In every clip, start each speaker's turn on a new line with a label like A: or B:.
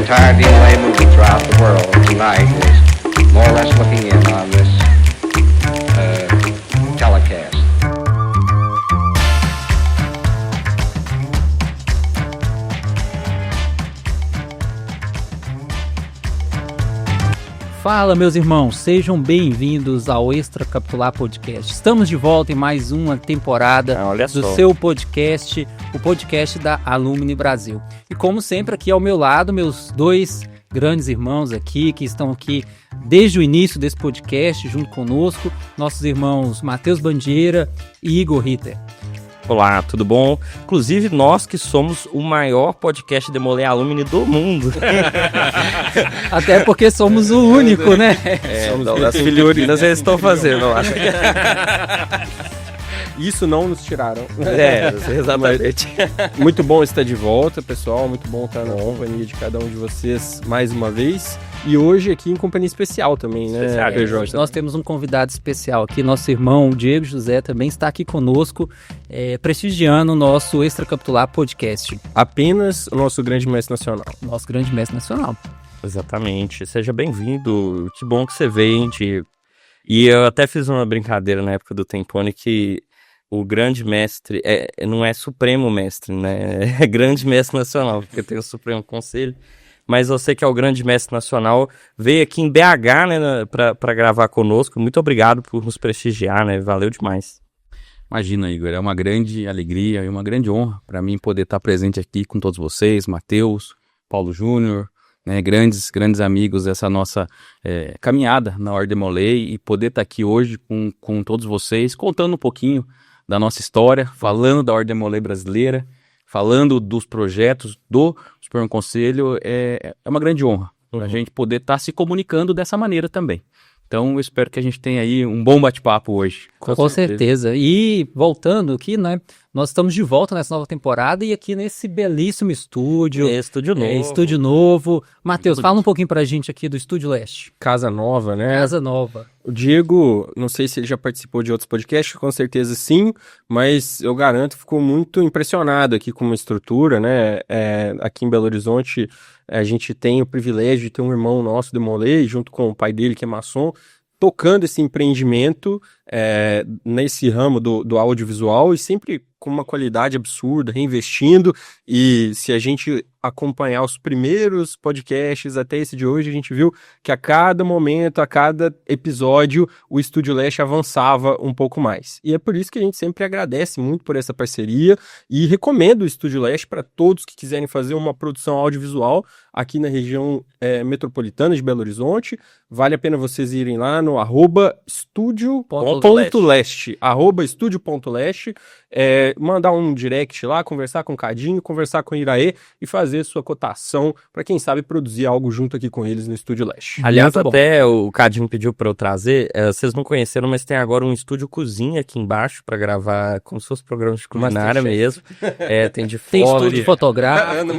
A: entire DMLA movement throughout the world tonight is more or less looking in on this telecast.
B: Fala, meus irmãos, sejam bem-vindos ao Extracapitular Podcast. Estamos de volta em mais uma temporada do seu podcast, o podcast da Alumni Brasil. E como sempre, aqui ao meu lado, meus dois grandes irmãos aqui, que estão aqui desde o início desse podcast, junto conosco, nossos irmãos Matheus Bandeira e Igor Ritter.
C: Olá, tudo bom? Inclusive, nós que somos o maior podcast Demolei Alumni do mundo.
B: Até porque somos o único, né?
C: As filhorinas eles estão fazendo, eu acho.
D: Isso não nos tiraram.
C: Exatamente.
D: Muito bom estar de volta, pessoal. Muito bom estar na companhia de cada um de vocês mais uma vez. E hoje aqui em companhia especial também, né, PJ?
B: Nós temos um convidado especial aqui. Nosso irmão Diego José também está aqui conosco, prestigiando o nosso Extracapitular Podcast.
D: Apenas o nosso grande mestre nacional.
B: Nosso grande mestre nacional.
C: Exatamente. Seja bem-vindo. Que bom que você veio, Diego. E eu até fiz uma brincadeira na época do Tempone que o grande mestre não é supremo mestre, né? É grande mestre nacional, porque tem o Supremo Conselho. Mas você que é o grande mestre nacional, veio aqui em BH, né, para gravar conosco. Muito obrigado por nos prestigiar, né? Valeu demais.
E: Imagina, Igor, é uma grande alegria e uma grande honra para mim poder estar presente aqui com todos vocês, Matheus, Paulo Júnior, né, grandes amigos dessa nossa caminhada na Ordem Demolei, e poder estar aqui hoje com todos vocês, contando um pouquinho da nossa história, falando da Ordem Demolei brasileira, falando dos projetos do Supremo Conselho. É uma grande honra a gente poder estar se comunicando dessa maneira também. Então, eu espero que a gente tenha aí um bom bate-papo hoje.
B: Com certeza. E voltando aqui, né? Nós estamos de volta nessa nova temporada e aqui nesse belíssimo estúdio. Estúdio novo. Matheus, fala um pouquinho pra gente aqui do Estúdio Leste.
D: Casa nova, né?
B: Casa nova.
D: O Diego, não sei se ele já participou de outros podcasts, com certeza sim, mas eu garanto, ficou muito impressionado aqui com uma estrutura, né? Aqui em Belo Horizonte, a gente tem o privilégio de ter um irmão nosso, Demolei, junto com o pai dele, que é maçom, tocando esse empreendimento nesse ramo do audiovisual e sempre com uma qualidade absurda, reinvestindo. E se a gente acompanhar os primeiros podcasts até esse de hoje, a gente viu que a cada momento, a cada episódio, o Estúdio Leste avançava um pouco mais. E é por isso que a gente sempre agradece muito por essa parceria e recomendo o Estúdio Leste para todos que quiserem fazer uma produção audiovisual aqui na região metropolitana de Belo Horizonte. Vale a pena vocês irem lá no @estúdio.leste, @estúdio.leste, mandar um direct lá, conversar com o Cadinho, conversar com o Iraê e fazer sua cotação para quem sabe produzir algo junto aqui com eles no Estúdio Leste.
C: Aliás, até o Cadinho pediu para eu trazer, vocês não conheceram, mas tem agora um estúdio cozinha aqui embaixo para gravar como se fosse programas de culinária mesmo. Tem
B: estúdio fotográfico,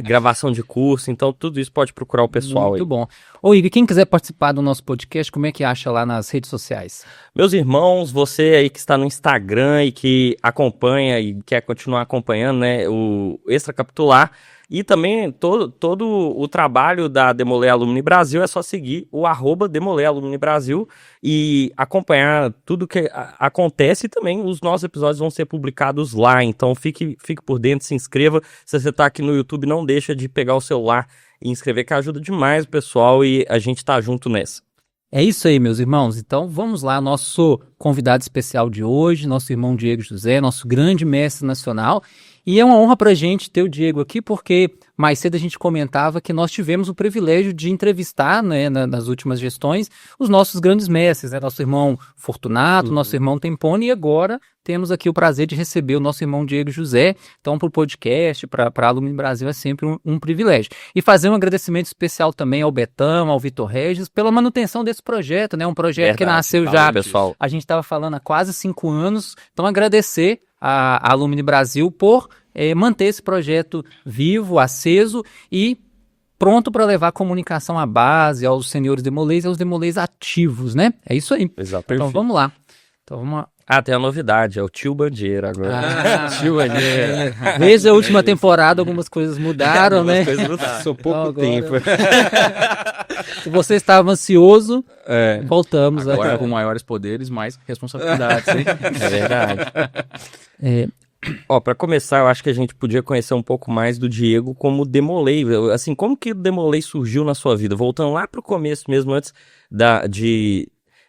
C: gravação de curso, então tudo isso pode procurar o pessoal aí.
B: Muito bom. Ô Igor, quem quiser participar do nosso podcast, como é que acha lá nas redes sociais?
C: Meus irmãos, você aí que está no Instagram e que acompanha e quer continuar acompanhando, né, o Extracapitular, e também todo o trabalho da Demolei Alumni Brasil, é só seguir o @Demolei Alumni Brasil e acompanhar tudo que acontece, e também os nossos episódios vão ser publicados lá, então fique por dentro, se inscreva. Se você está aqui no YouTube, não deixa de pegar o celular e inscrever, que ajuda demais o pessoal, e a gente tá junto nessa.
B: É isso aí, meus irmãos. Então vamos lá, nosso convidado especial de hoje, nosso irmão Diego José, nosso grande mestre nacional. E é uma honra pra gente ter o Diego aqui, porque mais cedo a gente comentava que nós tivemos o privilégio de entrevistar, né, nas últimas gestões, os nossos grandes mestres, né, nosso irmão Fortunato, nosso irmão Tempone, e agora temos aqui o prazer de receber o nosso irmão Diego José. Então, para o podcast, para a Alumni Brasil, é sempre um privilégio. E fazer um agradecimento especial também ao Betão, ao Vitor Regis, pela manutenção desse projeto, né, um projeto que nasceu já,
C: pessoal.
B: A gente estava falando há quase 5 anos, então agradecer a Alumni Brasil por manter esse projeto vivo, aceso e pronto para levar a comunicação à base, aos senhores Demolês e aos Demolês ativos, né? É isso aí.
C: Exato.
B: Então vamos lá. Então vamos lá.
C: Ah, tem a novidade, é o tio Bandeira agora.
B: Desde a última temporada algumas coisas mudaram, né?
D: Sou pouco
B: Agora-
D: tempo.
B: Se você estava ansioso,
D: É.
B: voltamos.
E: Agora, com maiores poderes, mais responsabilidades, hein?
C: É verdade.
B: É,
C: Ó, pra começar, eu acho que a gente podia conhecer um pouco mais do Diego como Demolei. Assim, como que o Demolei surgiu na sua vida? Voltando lá pro começo mesmo, antes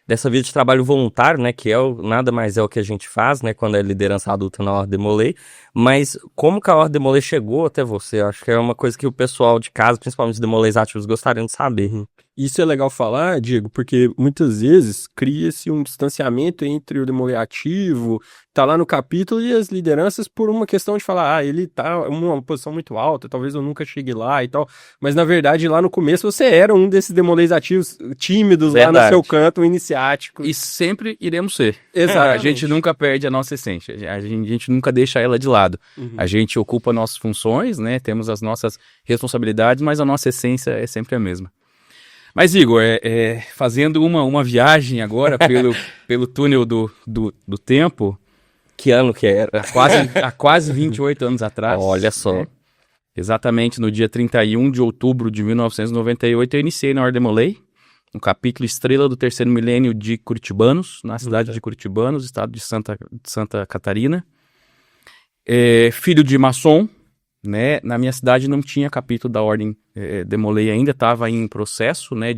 C: dessa vida de trabalho voluntário, né, que nada mais é o que a gente faz, né, quando é liderança adulta na Ordem Demolei, mas como que a Ordem Demolei chegou até você? Eu acho que é uma coisa que o pessoal de casa, principalmente os Demoleis ativos, gostariam de saber.
D: Isso é legal falar, Diego, porque muitas vezes cria-se um distanciamento entre o Demolei ativo, tá lá no capítulo, e as lideranças por uma questão de falar, ele tá em uma posição muito alta, talvez eu nunca chegue lá e tal. Mas na verdade, lá no começo, você era um desses Demoleis ativos tímidos lá no
C: Verdade.
D: seu canto, iniciático.
E: E sempre iremos ser.
D: Exatamente.
E: A gente nunca perde a nossa essência, a gente nunca deixa ela de lado. A gente ocupa nossas funções, né? Temos as nossas responsabilidades, mas a nossa essência é sempre a mesma. Mas, Igor, fazendo uma viagem agora pelo túnel do tempo,
C: Que ano que era?
E: há quase 28 anos atrás.
C: Olha só.
E: né? Exatamente no dia 31 de outubro de 1998, eu iniciei na Ordem Demolei, no capítulo Estrela do Terceiro Milênio de Curitibanos, na cidade de Curitibanos, estado de Santa Catarina. Filho de maçom, né? Na minha cidade não tinha capítulo da Ordem Demolei ainda, estava em processo, né,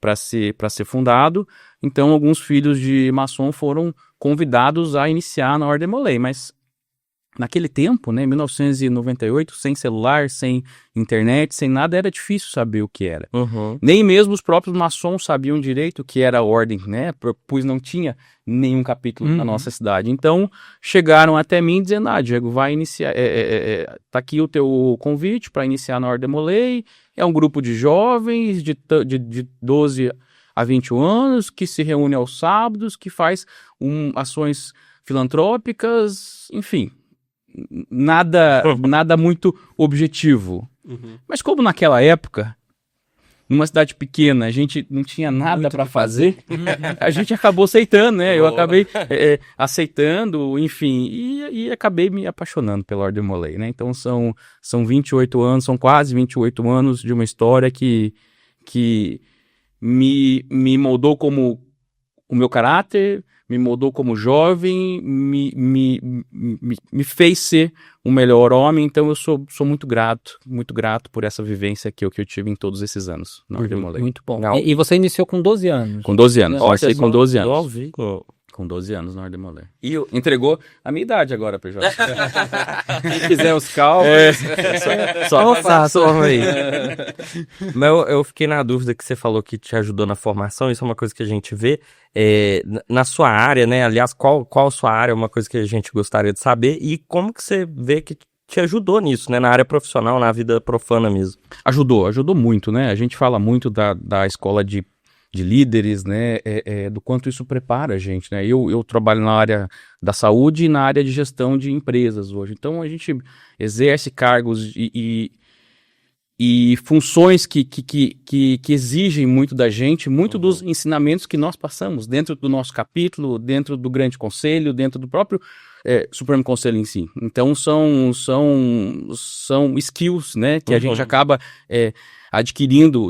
E: para ser fundado. Então alguns filhos de maçom foram convidados a iniciar na Ordem Demolei, mas naquele tempo, né, 1998, sem celular, sem internet, sem nada, era difícil saber o que era. Nem mesmo os próprios maçons sabiam direito o que era a ordem, né? Pois não tinha nenhum capítulo na nossa cidade. Então, chegaram até mim dizendo, Diego, vai iniciar, tá aqui o teu convite para iniciar na Ordem Demolei, é um grupo de jovens de 12 a 21 anos, que se reúne aos sábados, que faz ações filantrópicas, enfim, nada muito objetivo. Mas como naquela época, numa cidade pequena, a gente não tinha nada para fazer, a gente acabou aceitando, né? Eu acabei aceitando, enfim, e acabei me apaixonando pela Ordem Demolei, né? Então são 28 anos, são quase 28 anos de uma história que me moldou como o meu caráter, me moldou como jovem, me fez ser um melhor homem. Então eu sou muito grato por essa vivência que eu tive em todos esses anos na Ordem Demolei.
B: muito bom.
C: Legal.
B: E você iniciou com 12 anos.
E: Com 12 anos,
B: Olha
E: comecei com 12 anos.
C: Novinho.
E: Com 12 anos na Ordem Demolei.
C: E o...
E: Entregou a minha idade agora, PJ.
D: Quem quiser os cálculos,
C: Só soma aí. Mas eu fiquei na dúvida que você falou que te ajudou na formação, isso é uma coisa que a gente vê na sua área, né? Aliás, qual a sua área é uma coisa que a gente gostaria de saber e como que você vê que te ajudou nisso, né? Na área profissional, na vida profana mesmo.
E: Ajudou muito, né? A gente fala muito da escola de líderes, né, do quanto isso prepara a gente, né, eu trabalho na área da saúde e na área de gestão de empresas hoje, então a gente exerce cargos e funções que exigem muito da gente, muito dos ensinamentos que nós passamos dentro do nosso capítulo, dentro do Grande Conselho, dentro do próprio Supremo Conselho em si. Então são skills, né, que a gente acaba adquirindo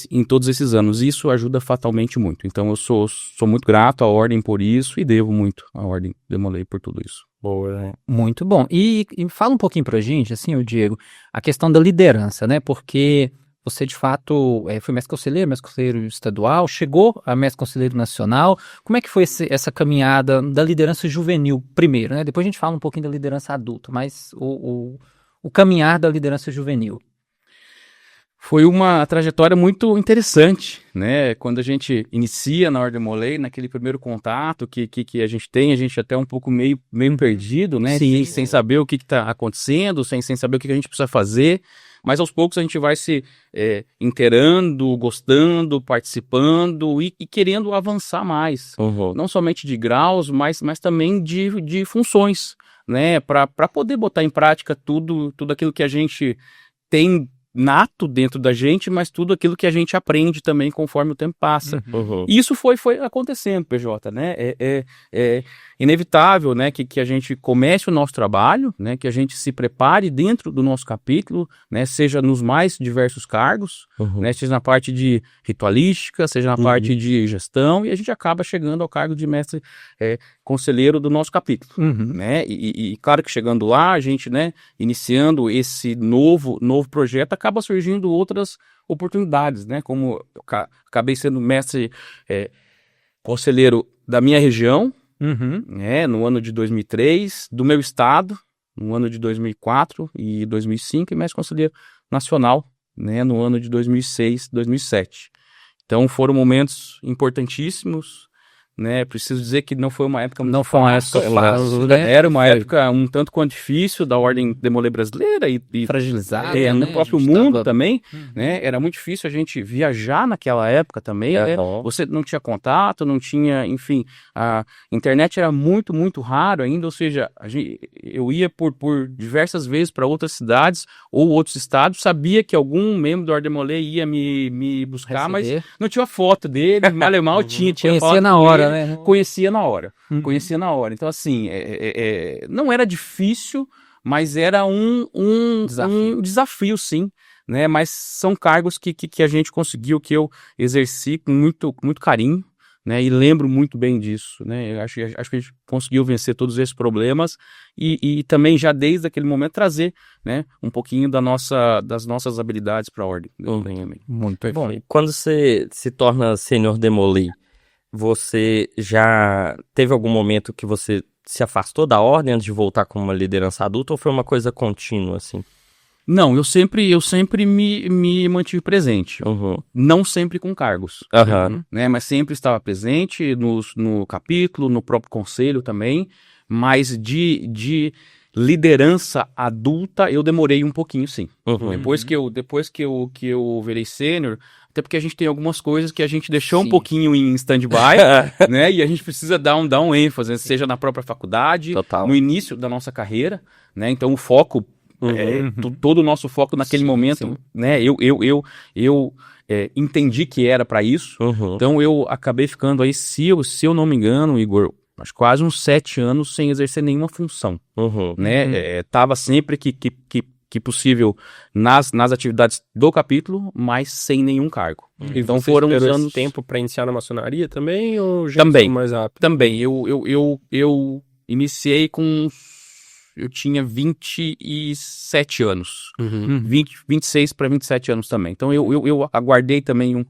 E: em todos esses anos. Isso ajuda fatalmente muito. Então eu sou muito grato à Ordem por isso e devo muito à Ordem Demolei por tudo isso.
C: Boa, né?
B: Muito bom. E fala um pouquinho pra gente, assim, o Diego, a questão da liderança, né? Porque você, de fato, foi mestre conselheiro estadual, chegou a mestre conselheiro nacional. Como é que foi essa caminhada da liderança juvenil primeiro, né? Depois a gente fala um pouquinho da liderança adulta, mas o caminhar da liderança juvenil.
E: Foi uma trajetória muito interessante, né? Quando a gente inicia na Ordem Demolei, naquele primeiro contato que a gente até um pouco meio perdido, né?
B: Sim.
E: Sem saber o que está acontecendo, sem saber o que a gente precisa fazer. Mas aos poucos a gente vai se inteirando, gostando, participando e querendo avançar mais. Não somente de graus, mas também de funções, né? Para poder botar em prática tudo aquilo que a gente tem nato dentro da gente, mas tudo aquilo que a gente aprende também conforme o tempo passa.
C: Uhum.
E: E isso foi acontecendo, PJ, né? É inevitável, né, que a gente comece o nosso trabalho, né, que a gente se prepare dentro do nosso capítulo, né, seja nos mais diversos cargos,
C: Uhum.
E: né, seja na parte de ritualística, seja na parte de gestão, e a gente acaba chegando ao cargo de mestre conselheiro do nosso capítulo, né? E claro que chegando lá, a gente, né, iniciando esse novo projeto, acaba surgindo outras oportunidades, né? Como eu acabei sendo mestre conselheiro da minha região, né, no ano de 2003, do meu estado, no ano de 2004 e 2005, e mestre conselheiro nacional, né, no ano de 2006, 2007. Então foram momentos importantíssimos, né? Preciso dizer que não foi uma época muito
B: Não foi uma época fácil, né?
E: Era uma época um tanto quanto difícil da ordem Demolay brasileira e
B: Fragilizada,
E: no
B: né?
E: próprio
B: A gente
E: mundo
B: tava-
E: também, né? Era muito difícil a gente viajar naquela época também, né?
C: Uhum.
E: Você não tinha contato, não tinha, enfim, a internet era muito, muito raro ainda, ou seja, eu ia por diversas vezes para outras cidades ou outros estados, sabia que algum membro do Ordem Demolay ia me buscar, mas
B: Receber.
E: não tinha foto dele, mal tinha
B: Conhecia
E: foto
B: na
E: com
B: hora,
E: ele,
B: né?
E: Conhecia na hora, conhecia na hora. Então, assim, não era difícil, mas era um desafio, sim, né? Mas são cargos que a gente conseguiu, que eu exerci com muito, muito carinho, né? E lembro muito bem disso, né? Eu acho que a gente conseguiu vencer todos esses problemas e também já desde aquele momento trazer, né, um pouquinho das nossas habilidades para a ordem.
B: Muito bom.
C: E quando você se torna sênior Demolay, você já teve algum momento que você se afastou da ordem antes de voltar com uma liderança adulta ou foi uma coisa contínua, assim?
E: Não, eu sempre me mantive presente.
C: Uhum.
E: Não sempre com cargos,
C: Aham.
E: né? Mas sempre estava presente no capítulo, no próprio conselho também. Mas de liderança adulta eu demorei um pouquinho, sim.
C: Uhum.
E: Depois que eu virei sênior, até porque a gente tem algumas coisas que a gente deixou um
B: Sim.
E: pouquinho em stand-by, né? E a gente precisa dar um ênfase, seja na própria faculdade,
C: Total.
E: no início da nossa carreira, né? Então o foco todo o nosso foco naquele momento, né? Eu entendi que era para isso.
C: Uhum.
E: Então eu acabei ficando aí, se eu não me engano, Igor, acho quase uns 7 anos sem exercer nenhuma função,
C: Uhum.
E: né? Tava sempre que possível nas atividades do capítulo, mas sem nenhum cargo. Então
D: Você
E: foram uns
D: esperou
E: anos
D: esse tempo para iniciar na maçonaria também ou já
E: Também.
D: foi mais rápido?
E: também. Eu iniciei eu tinha 27 anos. 26 para 27 anos também. Então eu aguardei também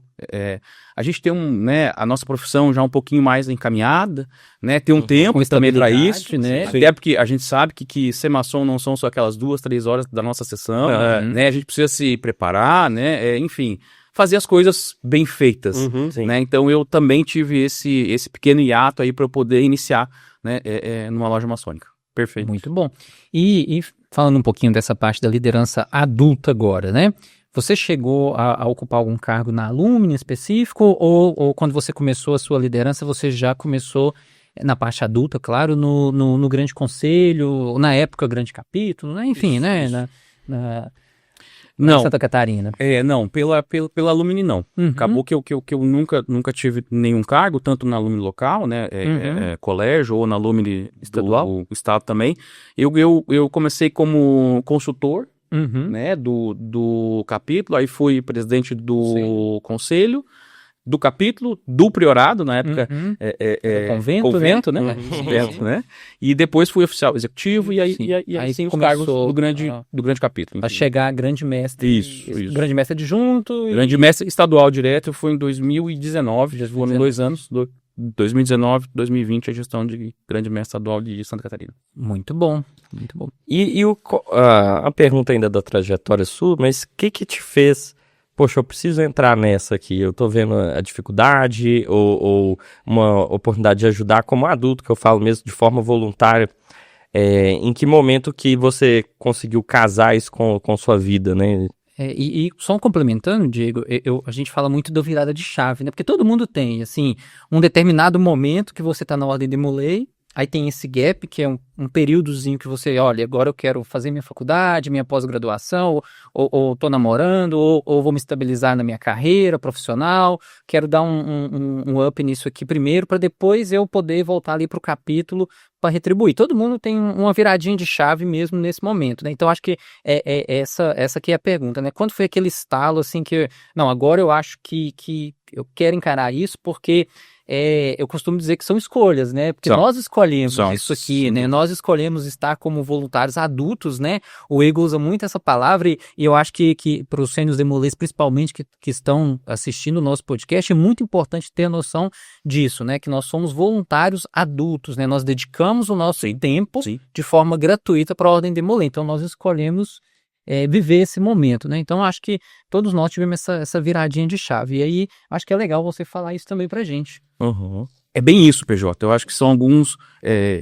E: a gente tem né, a nossa profissão já um pouquinho mais encaminhada, né? Tem um tempo
B: Com
E: também para
B: estabilidade,
E: isso,
B: né?
E: Até porque a gente sabe que ser maçom não são só aquelas 2, 3 horas da nossa sessão, né? A gente precisa se preparar, né? Enfim, fazer as coisas bem feitas,
C: Sim.
E: né? Então eu também tive esse pequeno hiato aí para eu poder iniciar, né? Numa loja maçônica. Perfeito.
B: Muito bom. E falando um pouquinho dessa parte da liderança adulta agora, né? Você chegou a ocupar algum cargo na Alumni específico ou quando você começou a sua liderança, você já começou na parte adulta, claro, no Grande Conselho, na época Grande Capítulo, né? Enfim, né? Na
E: Não,
B: Santa Catarina.
E: não, pela Alumni não.
B: Uhum.
E: Acabou que eu nunca tive nenhum cargo, tanto na Alumni local, né, colégio, ou na Alumni
B: Estadual?
E: do estado também. Eu comecei como consultor,
B: Uhum.
E: né, do capítulo, aí fui presidente do conselho, do capítulo, do priorado, na época,
B: Uhum.
E: convento, né? Convento, né? E depois fui oficial executivo, e aí,
B: Sim.
E: e aí
B: Aí
E: sim os
B: começou
E: cargos do grande capítulo.
B: A
E: enfim.
B: chegar a grande mestre.
E: Isso.
B: Grande mestre adjunto.
E: Grande mestre estadual direto, foi em 2019, já foram 2 anos, 2019, 2020, a gestão de grande mestre estadual de Santa Catarina.
B: Muito bom, muito bom.
C: E a pergunta ainda da trajetória sua, mas o que te fez, poxa, eu preciso entrar nessa aqui, eu tô vendo a dificuldade ou uma oportunidade de ajudar como adulto, que eu falo mesmo de forma voluntária, em que momento que você conseguiu casar isso com sua vida, né?
B: E só complementando, Diego, a gente fala muito da virada de chave, né? Porque todo mundo tem, assim, um determinado momento que você tá na ordem Demolay, Aí tem esse gap, que é um períodozinho que você, olha, agora eu quero fazer minha faculdade, minha pós-graduação, ou tô namorando, ou vou me estabilizar na minha carreira profissional, quero dar um up nisso aqui primeiro, para depois eu poder voltar ali pro capítulo para retribuir. Todo mundo tem uma viradinha de chave mesmo nesse momento, né? Então acho que essa aqui é a pergunta, né? Quando foi aquele estalo, assim, que, não, agora eu acho que eu quero encarar isso, porque eu costumo dizer que são escolhas, né? Porque nós escolhemos isso aqui, né? Nós escolhemos estar como voluntários adultos, né? O Igor usa muito essa palavra e eu acho que para os sêniors demolês, principalmente que estão assistindo o nosso podcast, é muito importante ter a noção disso, né? Que nós somos voluntários adultos, né? Nós dedicamos o nosso tempo de forma gratuita para a Ordem Demolê. Então, nós escolhemos viver esse momento, né? Então, acho que todos nós tivemos essa viradinha de chave. E aí, acho que é legal você falar isso também pra gente.
C: Uhum.
E: É bem isso, PJ. Eu acho que são alguns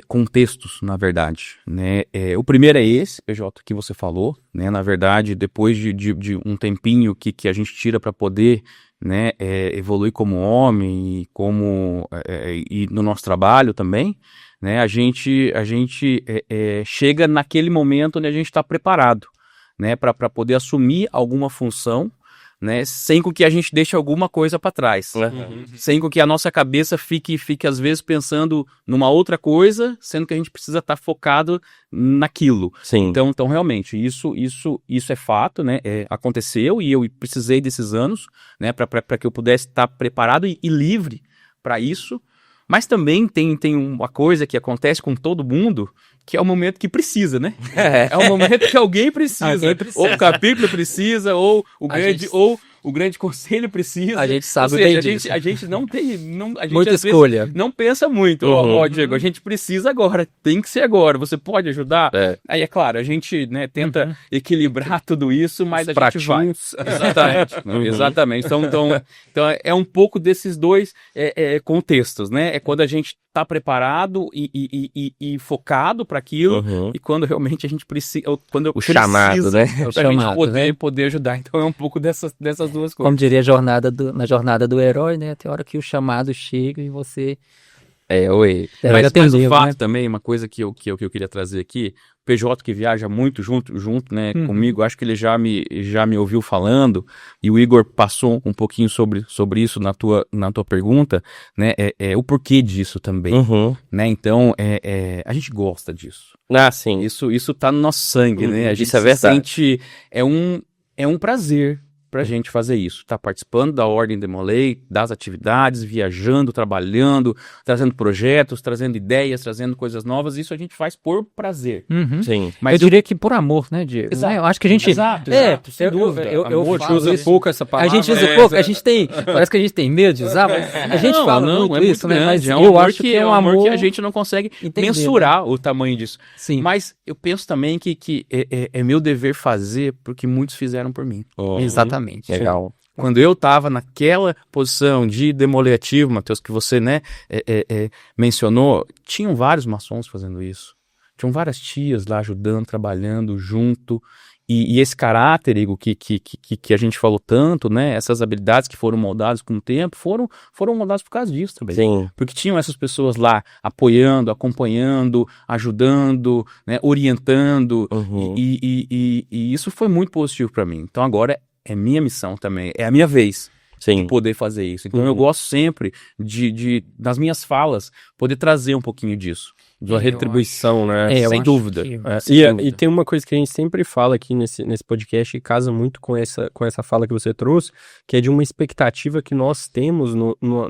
E: contextos, na verdade, né? O primeiro é esse, PJ, que você falou, né? Na verdade, depois de um tempinho que a gente tira para poder, né, evoluir como homem e no nosso trabalho também, né? A gente chega naquele momento onde a gente está preparado, né, para poder assumir alguma função, né, sem que a gente deixe alguma coisa para trás, sem que a nossa cabeça fique às vezes pensando numa outra coisa, sendo que a gente precisa estar focado naquilo.
C: Sim.
E: Então realmente isso é fato, né, aconteceu e eu precisei desses anos, né, para que eu pudesse estar preparado e livre para isso. Mas também tem uma coisa que acontece com todo mundo, que é o momento que precisa, né? É o momento que alguém precisa. Ou o capítulo precisa, ou o grande conselho precisa.
B: A gente sabe
E: bem
B: disso.
E: A gente não tem... a gente,
B: muita
E: às
B: escolha.
E: Vezes, não pensa muito. Ó, Diego, a gente precisa agora. Tem que ser agora. Você pode ajudar? Aí, é claro, a gente, né, tenta equilibrar tudo isso, mas a gente vai. Exatamente. Exatamente. Então, é um pouco desses dois contextos, né? É quando a gente está preparado e focado para aquilo, e quando realmente a gente precisa...
C: Chamado, né?
E: Pra gente poder ajudar. Então é um pouco dessas duas coisas.
B: Como diria na jornada do herói, né? Tem hora que o chamado chega e você...
E: Mas o fato também, uma coisa que eu queria trazer aqui, o PJ que viaja muito junto, né, comigo, acho que ele já me ouviu falando, e o Igor passou um pouquinho sobre isso na tua pergunta, né, o porquê disso também, né, então, a gente gosta disso.
C: Ah, sim.
E: Isso tá no nosso sangue, né, a gente
C: isso é verdade.
E: sente, é um prazer pra gente fazer isso, tá participando da Ordem Demolei, das atividades, viajando, trabalhando, trazendo projetos, trazendo ideias, trazendo coisas novas, isso a gente faz por prazer.
C: Sim.
B: Mas eu diria que por amor, né, Diego?
E: Exato.
B: Eu acho que a gente...
E: Exato, sem dúvida.
B: Eu
D: usa
B: isso.
D: pouco essa palavra.
B: A gente usa pouco, a gente tem... Parece que a gente tem medo de usar, mas a gente fala muito
E: é
B: isso,
E: muito
B: né? Mas
E: grande,
B: eu acho que é um amor
E: que a gente não consegue mensurar o tamanho disso.
B: Sim.
E: Mas eu penso também que é meu dever fazer porque muitos fizeram por mim.
B: Exatamente.
C: Legal.
E: Quando eu estava naquela posição de demoler ativo, Matheus, que você, né, mencionou, tinham vários maçons fazendo isso. Tinham várias tias lá ajudando, trabalhando junto. E esse caráter, Igor, que a gente falou tanto, né, essas habilidades que foram moldadas com o tempo, foram moldadas por causa disso também.
C: Sim.
E: Porque tinham essas pessoas lá apoiando, acompanhando, ajudando, né, orientando. E isso foi muito positivo para mim. Então agora é minha missão também, é a minha vez de poder fazer isso. Então eu gosto sempre das minhas falas, poder trazer um pouquinho disso.
D: Da retribuição, né?
E: Sem dúvida.
D: E tem uma coisa que a gente sempre fala aqui nesse podcast e casa muito com essa fala que você trouxe, que é de uma expectativa que nós temos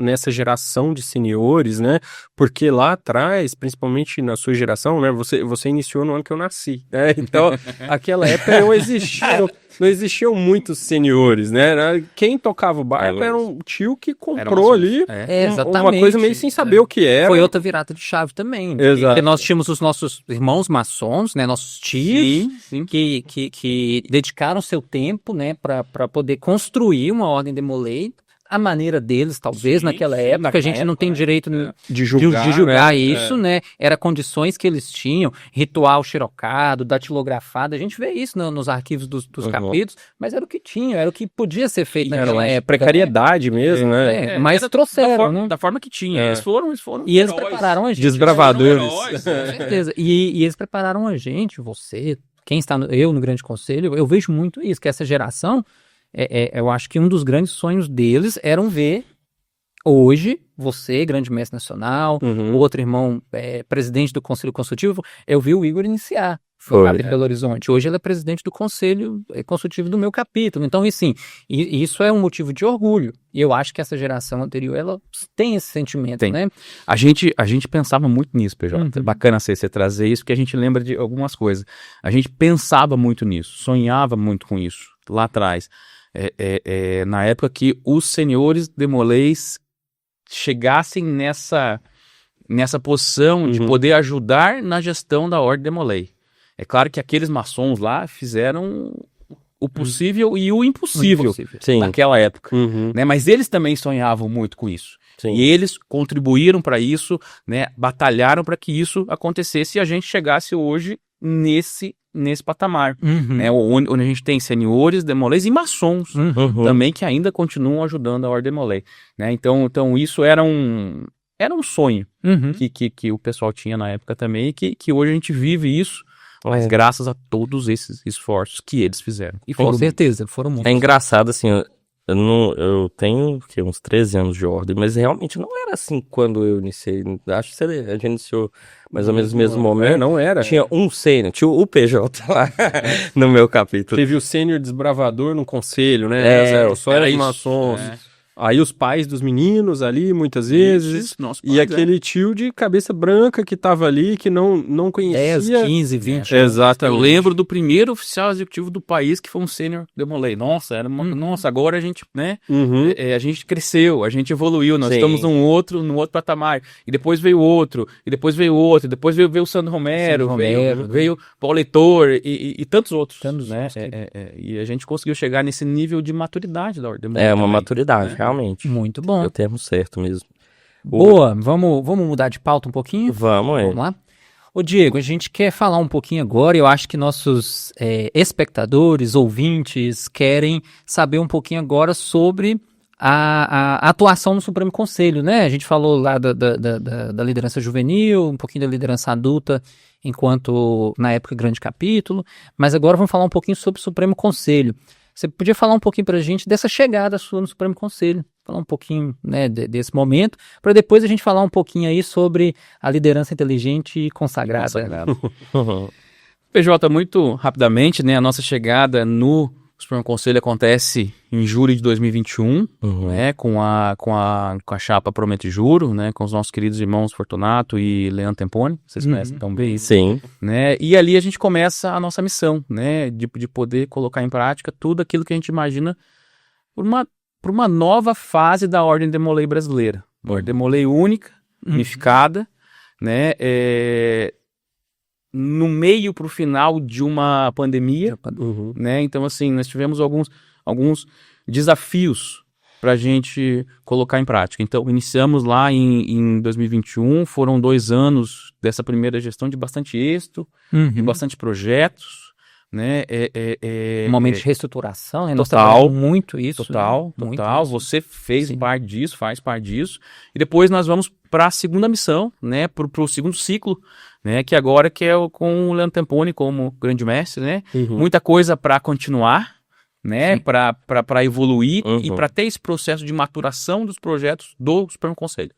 D: nessa geração de seniores, né? Porque lá atrás, principalmente na sua geração, né? Você iniciou no ano que eu nasci, né? Então, aquela época não existiam muitos seniores, né? Quem tocava o barco era um tio que comprou ali uma coisa meio sem saber o que era.
B: Foi outra virada de chave também.
D: Exato.
B: Porque nós tínhamos os nossos irmãos maçons, né? Nossos tios, que dedicaram seu tempo, né? Para poder construir uma Ordem Demolei a maneira deles, talvez,
D: Sim,
B: naquela
D: sim,
B: época.
D: naquela
B: A gente não tem
D: época,
B: direito
D: De
B: de julgar
D: né?
B: isso, né? Era condições que eles tinham, ritual xerocado, datilografado. A gente vê isso nos arquivos dos capítulos, mas era o que tinha, era o que podia ser feito naquela época.
D: Precariedade mesmo, né?
B: Mas
E: era
B: trouxeram, né?
E: da forma que tinha.
D: É.
E: Eles foram
B: E eles
E: heróis.
B: prepararam a gente.
D: Desbravadores.
E: Heróis,
B: Com certeza. E eles prepararam a gente, você, quem está, eu no Grande Conselho, eu vejo muito isso, que essa geração, eu acho que um dos grandes sonhos deles eram ver hoje, você, grande mestre nacional, o outro irmão, presidente do Conselho Consultivo, eu vi o Igor iniciar. Foi em Belo Horizonte. Hoje ele é presidente do Conselho Consultivo do meu capítulo. Então, assim, isso é um motivo de orgulho. E eu acho que essa geração anterior, ela tem esse sentimento,
E: Tem.
B: né?
E: A gente pensava muito nisso, PJ. É bacana você trazer isso, porque a gente lembra de algumas coisas. A gente pensava muito nisso, sonhava muito com isso, lá atrás. Na época que os senhores demolês chegassem nessa posição de poder ajudar na gestão da Ordem Demolei. É claro que aqueles maçons lá fizeram o possível e o impossível
C: Sim.
E: naquela época, né? Mas eles também sonhavam muito com isso.
C: Sim.
E: E eles contribuíram para isso, né? Batalharam para que isso acontecesse e a gente chegasse hoje nesse patamar, né? Onde a gente tem senhores, demolês e maçons também que ainda continuam ajudando a Ordem Demolei, né? Então isso era um sonho que o pessoal tinha na época também e que hoje a gente vive isso, mas graças a todos esses esforços que eles fizeram. E
B: Com certeza, foram muitos.
C: É engraçado, assim, eu tenho uns 13 anos de ordem, mas realmente não era assim quando eu iniciei. Acho que a gente iniciou mais ou menos no mesmo momento.
D: Não era.
C: Tinha um sênior, tinha o PJ lá no meu capítulo.
D: Teve o sênior desbravador no conselho, né? Só era
E: isso.
D: maçons. Aí os pais dos meninos ali, muitas vezes.
E: Isso, nossos
D: E
E: pais,
D: aquele tio de cabeça branca que tava ali, que não conhecia.
B: 10, 15, 20.
D: Exatamente.
E: Eu lembro do primeiro oficial executivo do país que foi um sênior demolei. Nossa, nossa, agora a gente, né? A gente cresceu, a gente evoluiu, nós
C: Sim.
E: estamos no outro patamar. E depois veio outro, e depois veio outro, e depois veio o Sandro Romero, veio Paulo Heitor e tantos outros. né? E a gente conseguiu chegar nesse nível de maturidade da Ordem Demolei.
C: É uma
E: também.
C: maturidade, realmente.
B: Muito bom.
C: É o termo certo mesmo.
B: Boa, vamos mudar de pauta um pouquinho?
C: Vamos.
B: Vamos lá? Ô Diego, a gente quer falar um pouquinho agora, eu acho que nossos espectadores, ouvintes, querem saber um pouquinho agora sobre a atuação no Supremo Conselho, né? A gente falou lá da liderança juvenil, um pouquinho da liderança adulta, enquanto na época grande capítulo, mas agora vamos falar um pouquinho sobre o Supremo Conselho. Você podia falar um pouquinho pra gente dessa chegada sua no Supremo Conselho, falar um pouquinho, né, desse momento, para depois a gente falar um pouquinho aí sobre a liderança inteligente e consagrada.
E: PJ, muito rapidamente, né, a nossa chegada no Supremo Conselho acontece em julho de 2021, né, com a chapa Prometo e Juro, né, com os nossos queridos irmãos Fortunato e Leandro Temponi, vocês conhecem tão bem isso.
C: Sim.
E: Né, e ali a gente começa a nossa missão, né, de poder colocar em prática tudo aquilo que a gente imagina por uma nova fase da Ordem Demolei brasileira. Uma Ordem Demolei única, unificada, né, no meio para o final de uma pandemia, né? Então, assim, nós tivemos alguns desafios para a gente colocar em prática. Então, iniciamos lá em 2021, foram 2 anos dessa primeira gestão de bastante êxito, de bastante projetos, né?
B: Um momento de reestruturação, né? Nós
E: Total.
B: trabalhamos muito isso.
E: Total,
B: né? Muito
E: total.
B: isso.
E: Você fez
B: Sim.
E: parte disso, faz parte disso. E depois nós vamos para a segunda missão, né? Para o segundo ciclo, né? Que agora que é com o Leandro Temponi como grande mestre, né? Muita coisa para continuar, né? Para evoluir e para ter esse processo de maturação dos projetos do Supremo Conselho.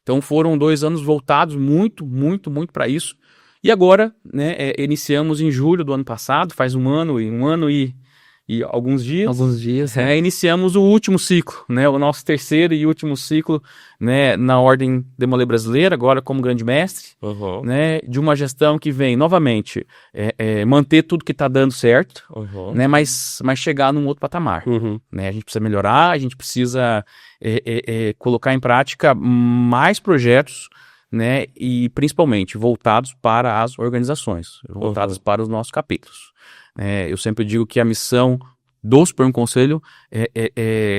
E: Então foram 2 anos voltados muito, muito, muito para isso. E agora, né? Iniciamos em julho do ano passado, faz um ano e alguns dias.
B: Alguns dias.
E: Iniciamos o último ciclo, né? O nosso terceiro e último ciclo, né? Na Ordem Demolei Brasileira, agora como grande mestre, né? De uma gestão que vem, novamente, manter tudo que está dando certo, né? Mas chegar num outro patamar, né? A gente precisa melhorar, a gente precisa colocar em prática mais projetos, né? E principalmente voltados para as organizações, voltados para os nossos capítulos. Eu sempre digo que a missão do Supremo Conselho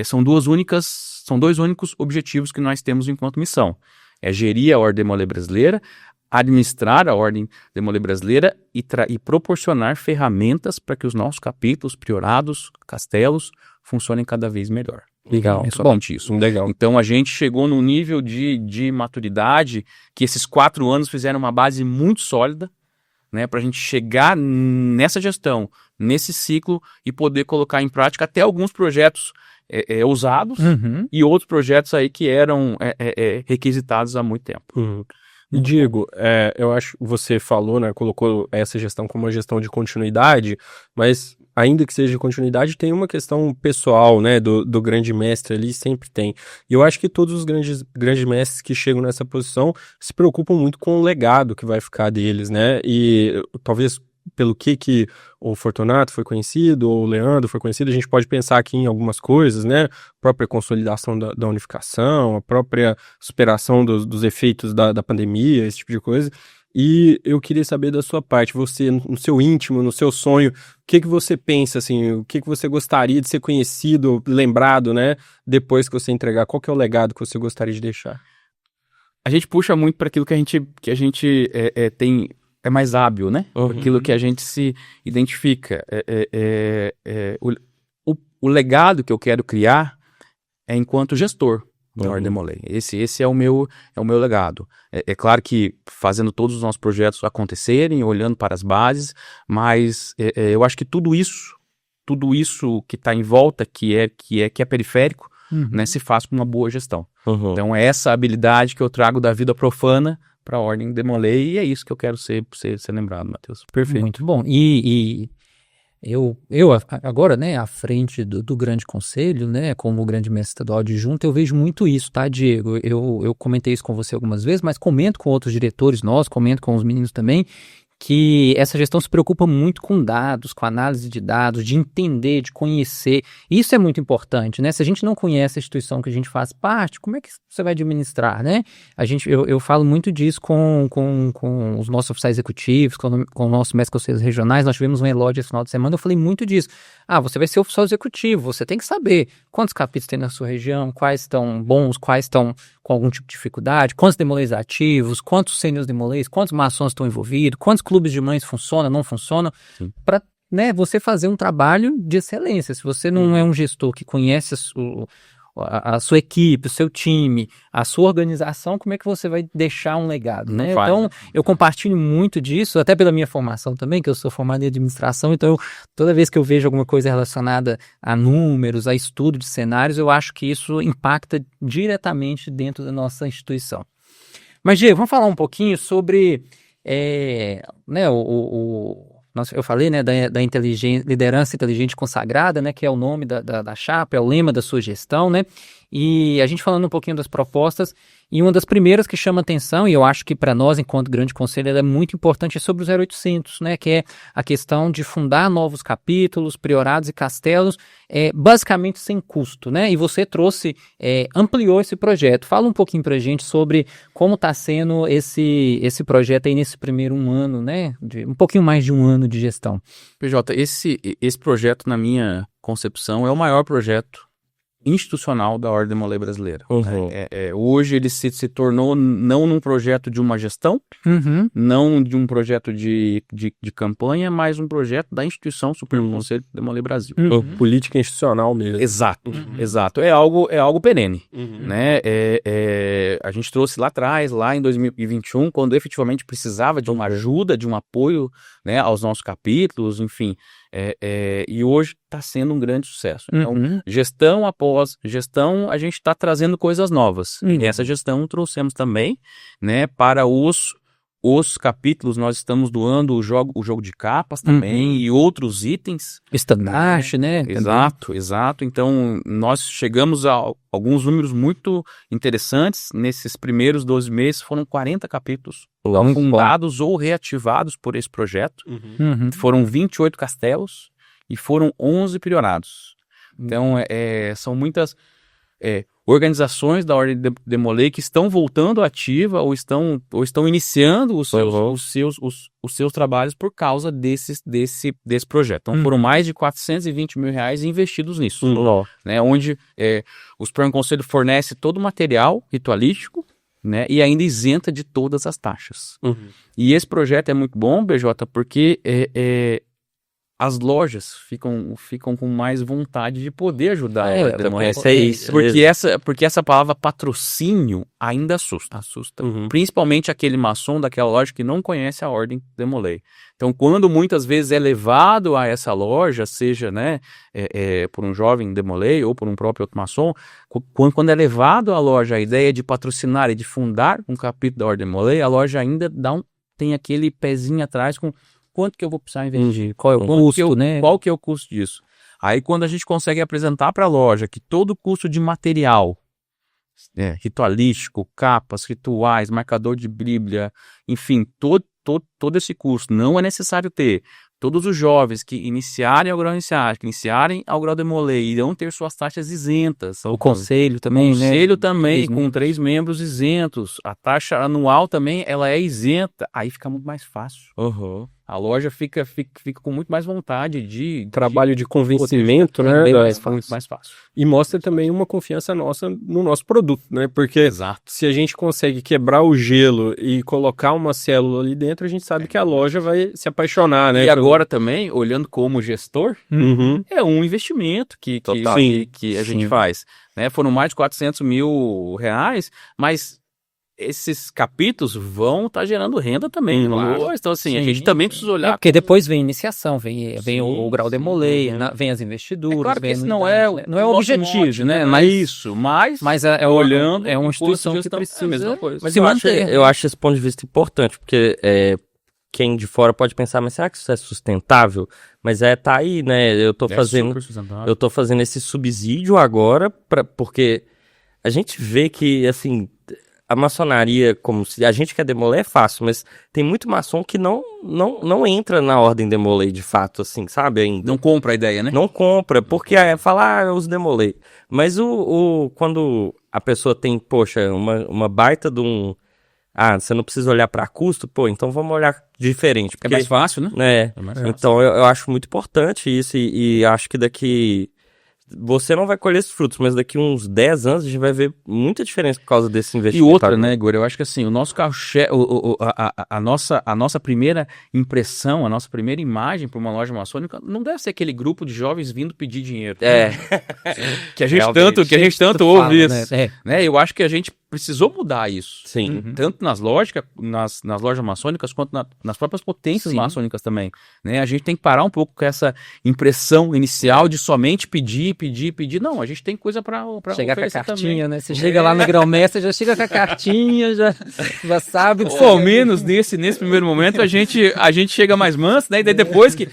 E: são dois únicos objetivos que nós temos enquanto missão. É gerir a Ordem Demolei Brasileira, administrar a Ordem Demolei Brasileira e proporcionar ferramentas para que os nossos capítulos, priorados, castelos, funcionem cada vez melhor.
B: Legal.
E: É somente isso.
D: Legal.
E: Então a gente chegou num nível de maturidade que esses 4 anos fizeram uma base muito sólida, né, para a gente chegar nessa gestão, nesse ciclo e poder colocar em prática até alguns projetos ousados e outros projetos aí que eram requisitados há muito tempo.
D: E Diego, eu acho que você falou, né, colocou essa gestão como uma gestão de continuidade, mas ainda que seja de continuidade, tem uma questão pessoal, né, do grande mestre ali, sempre tem. E eu acho que todos os grandes mestres que chegam nessa posição se preocupam muito com o legado que vai ficar deles, né, e talvez pelo que o Fortunato foi conhecido, ou o Leandro foi conhecido, a gente pode pensar aqui em algumas coisas, né, a própria consolidação da unificação, a própria superação dos efeitos da pandemia, esse tipo de coisa. E eu queria saber da sua parte, você, no seu íntimo, no seu sonho, o que você pensa, assim, o que você gostaria de ser conhecido, lembrado, né, depois que você entregar, qual que é o legado que você gostaria de deixar?
E: A gente puxa muito para aquilo que a gente tem, é mais hábil, né, aquilo que a gente se identifica. O legado que eu quero criar é enquanto gestor da Ordem Demolei. Esse é o meu legado. É claro que fazendo todos os nossos projetos acontecerem, olhando para as bases, mas eu acho que tudo isso que está em volta, que é periférico, né, se faz com uma boa gestão. Então é essa habilidade que eu trago da vida profana para a Ordem Demolei e é isso que eu quero ser lembrado, Matheus.
B: Perfeito. Muito bom. E eu agora, né, à frente do Grande Conselho, né, como grande mestre estadual adjunto, eu vejo muito isso, tá, Diego? Eu comentei isso com você algumas vezes, mas comento com outros diretores nossos, comento com os meninos também, que essa gestão se preocupa muito com dados, com análise de dados, de entender, de conhecer. Isso é muito importante, né? Se a gente não conhece a instituição que a gente faz parte, como é que você vai administrar, né? Eu falo muito disso com os nossos oficiais executivos, com os nossos mestres conselheiros regionais. Nós tivemos um elógio esse final de semana, eu falei muito disso. Você vai ser oficial executivo, você tem que saber quantos capítulos tem na sua região, quais estão bons, quais estão com algum tipo de dificuldade, quantos demoleis ativos, quantos sêniores demoleis, quantos maçons estão envolvidos, quantos clubes de mães funcionam, não funcionam, para, né, você fazer um trabalho de excelência. Se você não é um gestor que conhece a sua equipe, o seu time, a sua organização, como é que você vai deixar um legado, né? Então, eu compartilho muito disso, até pela minha formação também, que eu sou formado em administração, então toda vez que eu vejo alguma coisa relacionada a números, a estudo de cenários, eu acho que isso impacta diretamente dentro da nossa instituição. Mas, Diego, vamos falar um pouquinho sobre, né, eu falei, né, da liderança inteligente consagrada, né, que é o nome da chapa, é o lema da sua gestão, né, e a gente falando um pouquinho das propostas, e uma das primeiras que chama atenção, e eu acho que para nós, enquanto Grande Conselho, ela é muito importante, é sobre o 0800, né, que é a questão de fundar novos capítulos, priorados e castelos, basicamente sem custo, né, e você ampliou esse projeto. Fala um pouquinho pra gente sobre como está sendo esse projeto aí nesse primeiro ano, né, um pouquinho mais de um ano de gestão.
E: PJ, esse projeto, na minha concepção, é o maior projeto institucional da Ordem Demolei Brasileira. Hoje ele se tornou não num projeto de uma gestão, não de um projeto de campanha, mas um projeto da instituição Supremo Conselho Demolei Brasil.
D: Política institucional mesmo.
E: Exato. É algo perene. Né? A gente trouxe lá atrás, lá em 2021, quando efetivamente precisava de uma ajuda, de um apoio, né, aos nossos capítulos, enfim. E hoje está sendo um grande sucesso. Então, gestão após gestão, a gente está trazendo coisas novas. E essa gestão trouxemos também, né, para os capítulos. Nós estamos doando o jogo de capas também e outros itens.
B: Estandarte, né?
E: Exato. Então, nós chegamos a alguns números muito interessantes. Nesses primeiros 12 meses, foram 40 capítulos fundados ou reativados por esse projeto. Foram 28 castelos e foram 11 priorados. Então, são muitas organizações da Ordem Demolay que estão voltando ativa ou estão iniciando os seus trabalhos por causa desse projeto. Então, foram mais de R$420 mil investidos nisso, né, onde o Supremo Conselho fornece todo o material ritualístico, né, e ainda isenta de todas as taxas. E esse projeto é muito bom, BJ, porque as lojas ficam com mais vontade de poder ajudar. Porque essa palavra patrocínio ainda assusta. Principalmente aquele maçom daquela loja que não conhece a Ordem Demolay. Então, quando muitas vezes é levado a essa loja, seja, né, por um jovem Demolay ou por um próprio outro maçom, quando é levado à loja a ideia de patrocinar e de fundar um capítulo da Ordem Demolay, a loja ainda tem aquele pezinho atrás com quanto que eu vou precisar investir, qual é o custo, né? Qual que é o custo disso? Aí quando a gente consegue apresentar para a loja que todo o custo de material, ritualístico, capas, rituais, marcador de Bíblia, enfim, todo esse custo não é necessário ter. Todos os jovens que iniciarem ao grau iniciático, que iniciarem ao grau Demolay, irão ter suas taxas isentas.
B: O conselho também,
E: o conselho também, com 3 membros isentos. A taxa anual também, ela é isenta. Aí fica muito mais fácil. A loja fica com muito mais vontade de...
D: Trabalho de convencimento, né?
E: Muito mais fácil.
D: E mostra também uma confiança nossa no nosso produto, né? Porque se a gente consegue quebrar o gelo e colocar uma célula ali dentro, a gente sabe que a loja vai se apaixonar, né?
E: E agora também, olhando como gestor, é um investimento que a gente faz. Né? Foram mais de R$400 mil, mas esses capítulos vão estar gerando renda também. Claro. Então, assim, a gente também precisa olhar.
B: Porque depois vem iniciação, vem o grau Demolay, vem as investiduras.
E: Claro que esse
B: não é o objetivo, né? Mas olhando, é uma instituição que precisa
C: a mesma coisa. Mas
B: se manter.
C: Eu acho esse ponto de vista importante, porque quem de fora pode pensar, mas será que isso é sustentável? Mas tá aí, né? Eu tô fazendo esse subsídio agora, porque a gente vê que, assim, a maçonaria, como se a gente quer Demolay, é fácil, mas tem muito maçom que não entra na Ordem Demolay de fato, assim, sabe? Ainda.
E: Não compra a ideia, né?
C: Não compra, porque fala, eu uso Demolay. Mas quando a pessoa tem, poxa, uma baita de um... você não precisa olhar para custo, então vamos olhar diferente. Porque,
E: é mais fácil, né?
C: É mais fácil. Então eu acho muito importante isso e acho que daqui... Você não vai colher esses frutos, mas daqui uns 10 anos a gente vai ver muita diferença por causa desse investimento.
E: E outra, né, Igor? Eu acho que assim, o nosso carro-chefe, a nossa primeira impressão, a nossa primeira imagem para uma loja maçônica não deve ser aquele grupo de jovens vindo pedir dinheiro. Que a gente tanto ouve isso. Né? Eu acho que a gente precisou mudar isso.
C: Sim.
E: Tanto nas lojas maçônicas quanto nas próprias potências maçônicas também. Né? A gente tem que parar um pouco com essa impressão inicial de somente pedir. Não, a gente tem coisa para
B: chegar com a cartinha, também. Né? Você chega lá no grão-mestre, já chega com a cartinha, já sabe.
E: Ou ao menos nesse primeiro momento a gente chega mais manso, né? E daí depois que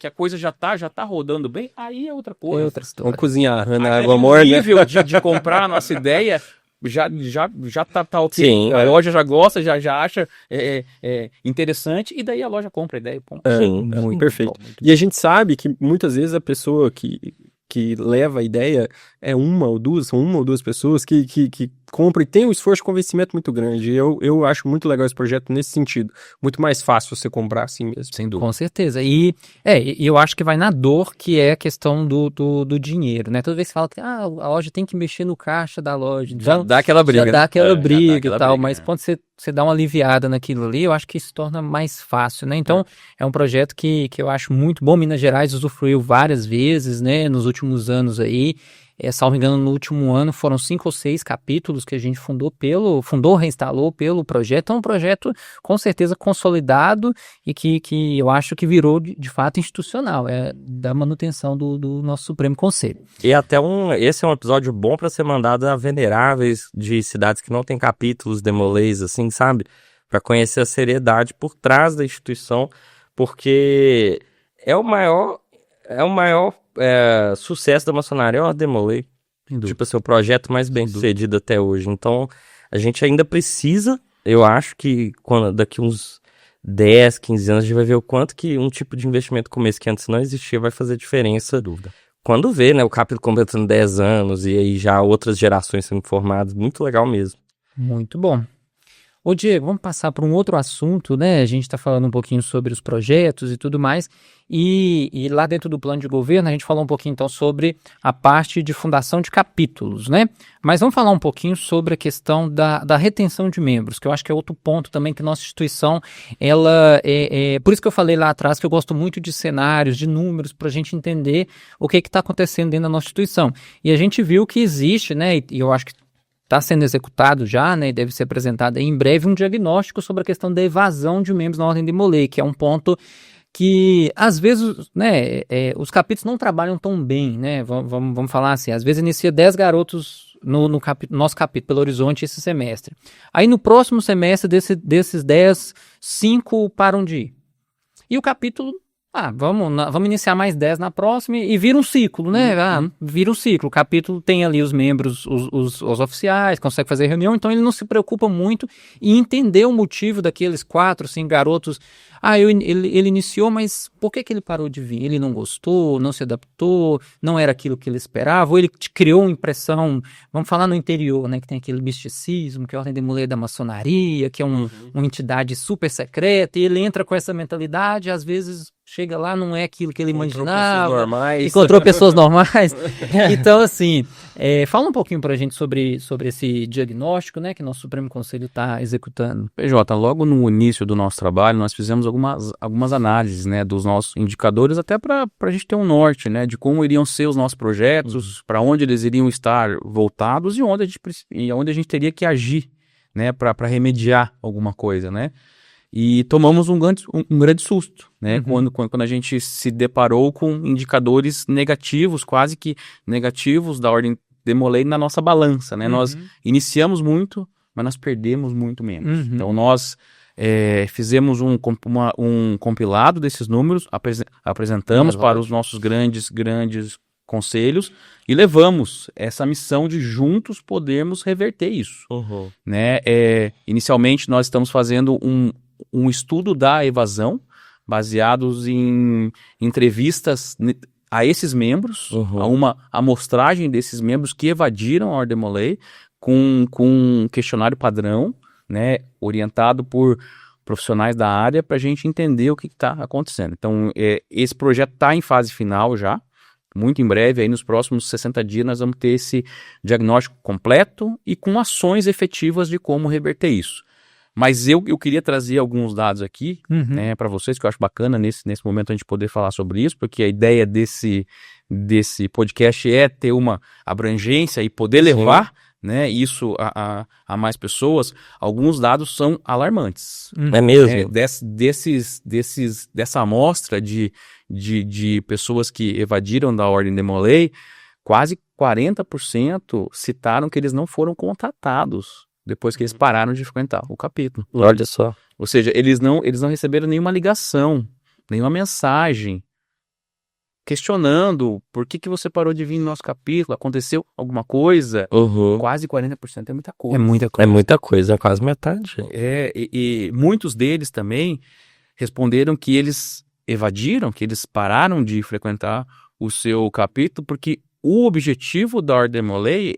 E: a coisa já tá rodando bem, aí é outra coisa.
D: Vamos cozinhar na água morna.
E: O nível de comprar a nossa ideia já tá ok.
C: Sim,
E: a loja já gosta, já acha interessante, e daí a loja compra a ideia.
D: Muito perfeito. E a gente sabe que muitas vezes a pessoa que leva a ideia são uma ou duas pessoas que compram e tem um esforço de convencimento muito grande. Eu acho muito legal esse projeto nesse sentido. Muito mais fácil você comprar assim mesmo.
B: Sem dúvida. Com certeza. E eu acho que vai na dor, que é a questão do dinheiro, né? Toda vez que fala que a loja tem que mexer no caixa da loja.
E: Já dá aquela briga.
B: Já dá aquela briga e tal, mas quando você dá uma aliviada naquilo ali, eu acho que isso se torna mais fácil, né? Então, é um projeto que eu acho muito bom. Minas Gerais usufruiu várias vezes, né? Nos últimos anos aí. Salvo engano, no último ano foram 5 ou 6 capítulos que a gente reinstalou pelo projeto. É um projeto com certeza consolidado e que eu acho que virou de fato institucional, da manutenção do nosso Supremo Conselho.
C: E até esse é um episódio bom para ser mandado a veneráveis de cidades que não tem capítulos Demolays, assim, sabe? Para conhecer a seriedade por trás da instituição, porque é o maior sucesso da maçonaria é o Demolay. Tipo, assim, o projeto mais bem sucedido até hoje. Então, a gente ainda precisa, eu acho que daqui uns 10, 15 anos, a gente vai ver o quanto que um tipo de investimento como esse que antes não existia vai fazer diferença quando vê, né, o capítulo completando 10 anos e aí já outras gerações sendo formadas, muito legal mesmo.
B: Muito bom. Ô Diego, vamos passar para um outro assunto, né? A gente está falando um pouquinho sobre os projetos e tudo mais, e lá dentro do plano de governo a gente falou um pouquinho então sobre a parte de fundação de capítulos, né? Mas vamos falar um pouquinho sobre a questão da retenção de membros, que eu acho que é outro ponto também que nossa instituição, ela por isso que eu falei lá atrás que eu gosto muito de cenários, de números, para a gente entender o que está acontecendo dentro da nossa instituição. E a gente viu que existe, né? E eu acho que está sendo executado já, né, e deve ser apresentado aí em breve um diagnóstico sobre a questão da evasão de membros na Ordem de Molay, que é um ponto que, às vezes, né, os capítulos não trabalham tão bem, né, vamos falar assim, às vezes inicia 10 garotos no nosso capítulo, Belo Horizonte, esse semestre. Aí no próximo semestre, desses 10, 5 param de ir. E o capítulo... vamos iniciar mais 10 na próxima e vira um ciclo, né? Vira um ciclo. O capítulo tem ali os membros, os oficiais, consegue fazer reunião, então ele não se preocupa muito em entender o motivo daqueles 4, 5 garotos. Ele iniciou, mas por que ele parou de vir? Ele não gostou, não se adaptou, não era aquilo que ele esperava, ou ele te criou uma impressão, vamos falar no interior, né? Que tem aquele misticismo, que é a Ordem de Molay da maçonaria, que é uma entidade super secreta, e ele entra com essa mentalidade, às vezes... Chega lá, não é aquilo que ele imaginava. Encontrou pessoas normais. Então, assim, fala um pouquinho pra gente sobre esse diagnóstico, né, que nosso Supremo Conselho está executando.
E: PJ, logo no início do nosso trabalho, nós fizemos algumas análises, né, dos nossos indicadores, até para a gente ter um norte, né, de como iriam ser os nossos projetos, para onde eles iriam estar voltados e onde a gente teria que agir, né, para remediar alguma coisa, né. E tomamos um grande susto, né? Quando a gente se deparou com indicadores negativos, quase que negativos da Ordem de Molay na nossa balança, né? Nós iniciamos muito, mas nós perdemos muito menos. Então nós fizemos um compilado desses números, apresentamos para os nossos grandes conselhos e levamos essa missão de juntos podermos reverter isso, né? Inicialmente nós estamos fazendo um estudo da evasão, baseados em entrevistas a esses membros, a uma amostragem desses membros que evadiram a Ordem de Molay, com um questionário padrão, né, orientado por profissionais da área, para a gente entender o que está acontecendo. Então, esse projeto está em fase final já, muito em breve, aí nos próximos 60 dias nós vamos ter esse diagnóstico completo e com ações efetivas de como reverter isso. Mas eu queria trazer alguns dados aqui, né, para vocês, que eu acho bacana nesse momento a gente poder falar sobre isso, porque a ideia desse podcast é ter uma abrangência e poder levar, né, isso a mais pessoas. Alguns dados são alarmantes.
C: É mesmo?
E: Dessa amostra de pessoas que evadiram da Ordem de Molay, quase 40% citaram que eles não foram contatados depois que eles pararam de frequentar o capítulo.
C: Olha só.
E: Ou seja, eles não receberam nenhuma ligação, nenhuma mensagem questionando por que você parou de vir no nosso capítulo, aconteceu alguma coisa. Quase 40% é muita coisa.
C: É muita coisa. É muita coisa, é quase metade.
E: E muitos deles também responderam que eles evadiram, que eles pararam de frequentar o seu capítulo porque o objetivo da Ordem de Molay,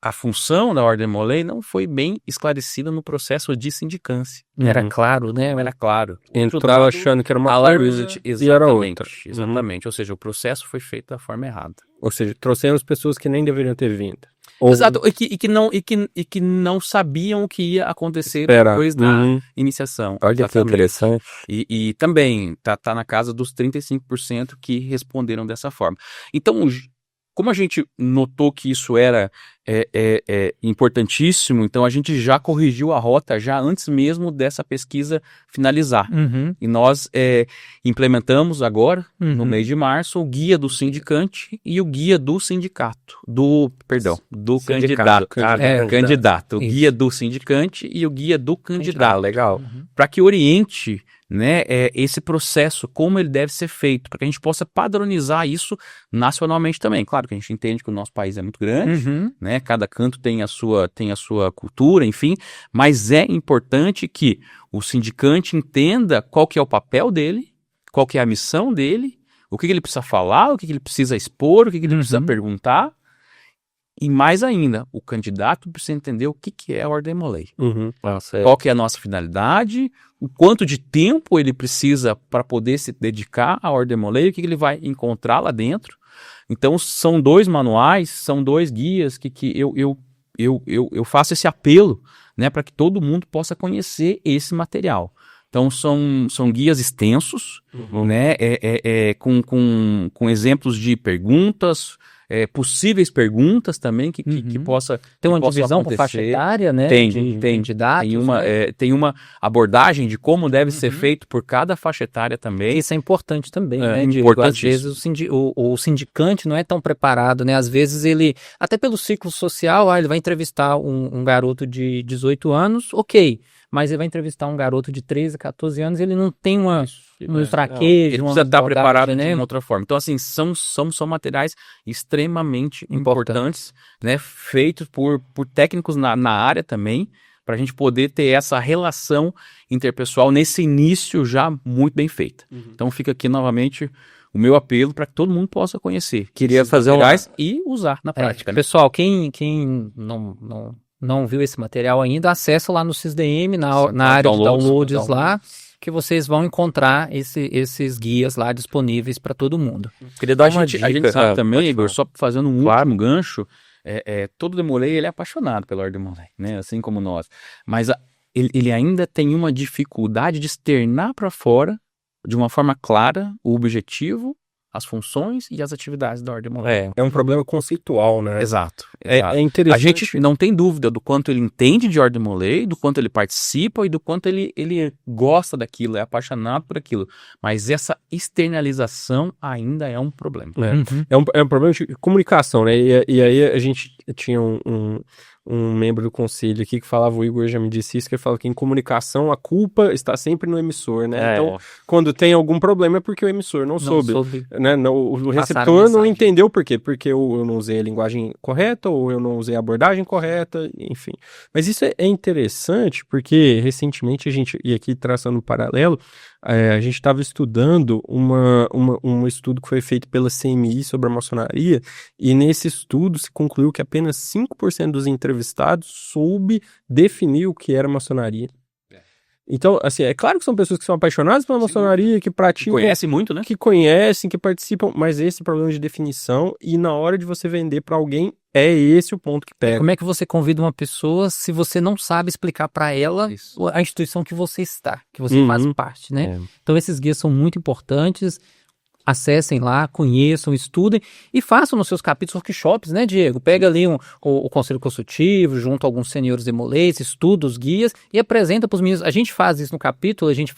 E: a função da Ordem de Molay não foi bem esclarecida no processo de sindicância.
B: Era claro, né?
E: Era claro.
D: Entrava achando que era uma coisa e era outra.
E: Exatamente. Ou seja, o processo foi feito da forma errada.
D: Ou seja, trouxemos pessoas que nem deveriam ter vindo.
E: Exato. E que não sabiam o que ia acontecer depois da iniciação.
C: Olha que interessante.
E: E também tá na casa dos 35% que responderam dessa forma. Então, como a gente notou que isso era importantíssimo, então a gente já corrigiu a rota já antes mesmo dessa pesquisa finalizar. E nós implementamos agora, no mês de março, o guia do sindicante e o guia do sindicato. Do candidato. O guia do sindicante e o guia do candidato.
C: Legal.
E: Para que oriente, né, esse processo, como ele deve ser feito, para que a gente possa padronizar isso nacionalmente também. Claro que a gente entende que o nosso país é muito grande, né, cada canto tem a sua cultura, enfim, mas é importante que o sindicante entenda qual que é o papel dele, qual que é a missão dele, O que ele precisa falar, o que ele precisa expor, o que ele precisa perguntar. E mais ainda, o candidato precisa entender o que é a Ordem Molay.
C: Nossa,
E: Qual que é a nossa finalidade, o quanto de tempo ele precisa para poder se dedicar à Ordem Molay, o que ele vai encontrar lá dentro. Então, são 2 manuais, são 2 guias que eu faço esse apelo, né, para que todo mundo possa conhecer esse material. Então, são guias extensos, né, com exemplos de perguntas, possíveis perguntas também que possa
B: Tem uma
E: que possam
B: divisão por faixa
E: acontecer.
B: etária, né?
E: Tem.
B: De candidatos,
E: Tem uma abordagem de como deve ser feito por cada faixa etária também.
B: Isso é importante também,
E: É,
B: né, Diego? Às
E: importantíssimo.
B: vezes o sindicante não é tão preparado, né? Às vezes ele, até pelo ciclo social, ele vai entrevistar um garoto de 18 anos, ok, mas ele vai entrevistar um garoto de 13, 14 anos, ele não tem um traquejo,
E: Ele
B: uma
E: precisa estar
B: abordagem,
E: preparado
B: né?
E: de uma outra forma. Então, assim, são materiais extremamente importantes, né? Feitos por técnicos na área também, para a gente poder ter essa relação interpessoal nesse início já muito bem feita. Então, fica aqui novamente o meu apelo para que todo mundo possa conhecer.
C: Queria fazer
E: materiais e usar na prática. Né?
B: Pessoal, quem não viu esse material ainda, acessa lá no SysDM, na área de downloads lá, que vocês vão encontrar esses guias lá disponíveis para todo mundo.
C: Queria dar
E: A
C: uma
E: gente
C: dica.
E: sabe também,
C: pode
E: Igor,
C: falar.
E: só fazendo um último gancho, todo Demolay ele é apaixonado pela Ordem Molay, né? Assim como nós. Mas ele ainda tem uma dificuldade de externar para fora, de uma forma clara, o objetivo, as funções e as atividades da Ordem Molay.
D: É um problema conceitual, né?
E: Exato.
D: É interessante.
E: A gente não tem dúvida do quanto ele entende de Ordem Molay, do quanto ele participa e do quanto ele gosta daquilo, é apaixonado por aquilo. Mas essa externalização ainda é um problema.
D: É um problema de comunicação, né? E aí a gente tinha um membro do conselho aqui que falava, o Igor já me disse isso, que ele fala que em comunicação a culpa está sempre no emissor, né? Então, quando tem algum problema é porque o emissor não soube. Né? O receptor não entendeu por quê. Porque eu não usei a linguagem correta, ou eu não usei a abordagem correta, enfim. Mas isso é interessante porque recentemente a gente, e aqui traçando um paralelo, a gente estava estudando um estudo que foi feito pela CMI sobre a maçonaria, e nesse estudo se concluiu que apenas 5% dos entrevistados soube definir o que era maçonaria. Então, assim, é claro que são pessoas que são apaixonadas pela maçonaria, que praticam,
E: Conhece muito, né?
D: que conhecem, que participam, mas esse problema de definição, e na hora de você vender para alguém, é esse o ponto que pega.
B: Como é que você convida uma pessoa se você não sabe explicar para ela
E: Isso.
B: a instituição que você está, que você faz parte, né? Então esses guias são muito importantes. Acessem lá, conheçam, estudem e façam nos seus capítulos workshops, né, Diego? Pega ali o conselho consultivo, junto a alguns senhores demolês, estuda os guias e apresenta para os meninos. A gente faz isso no capítulo, a gente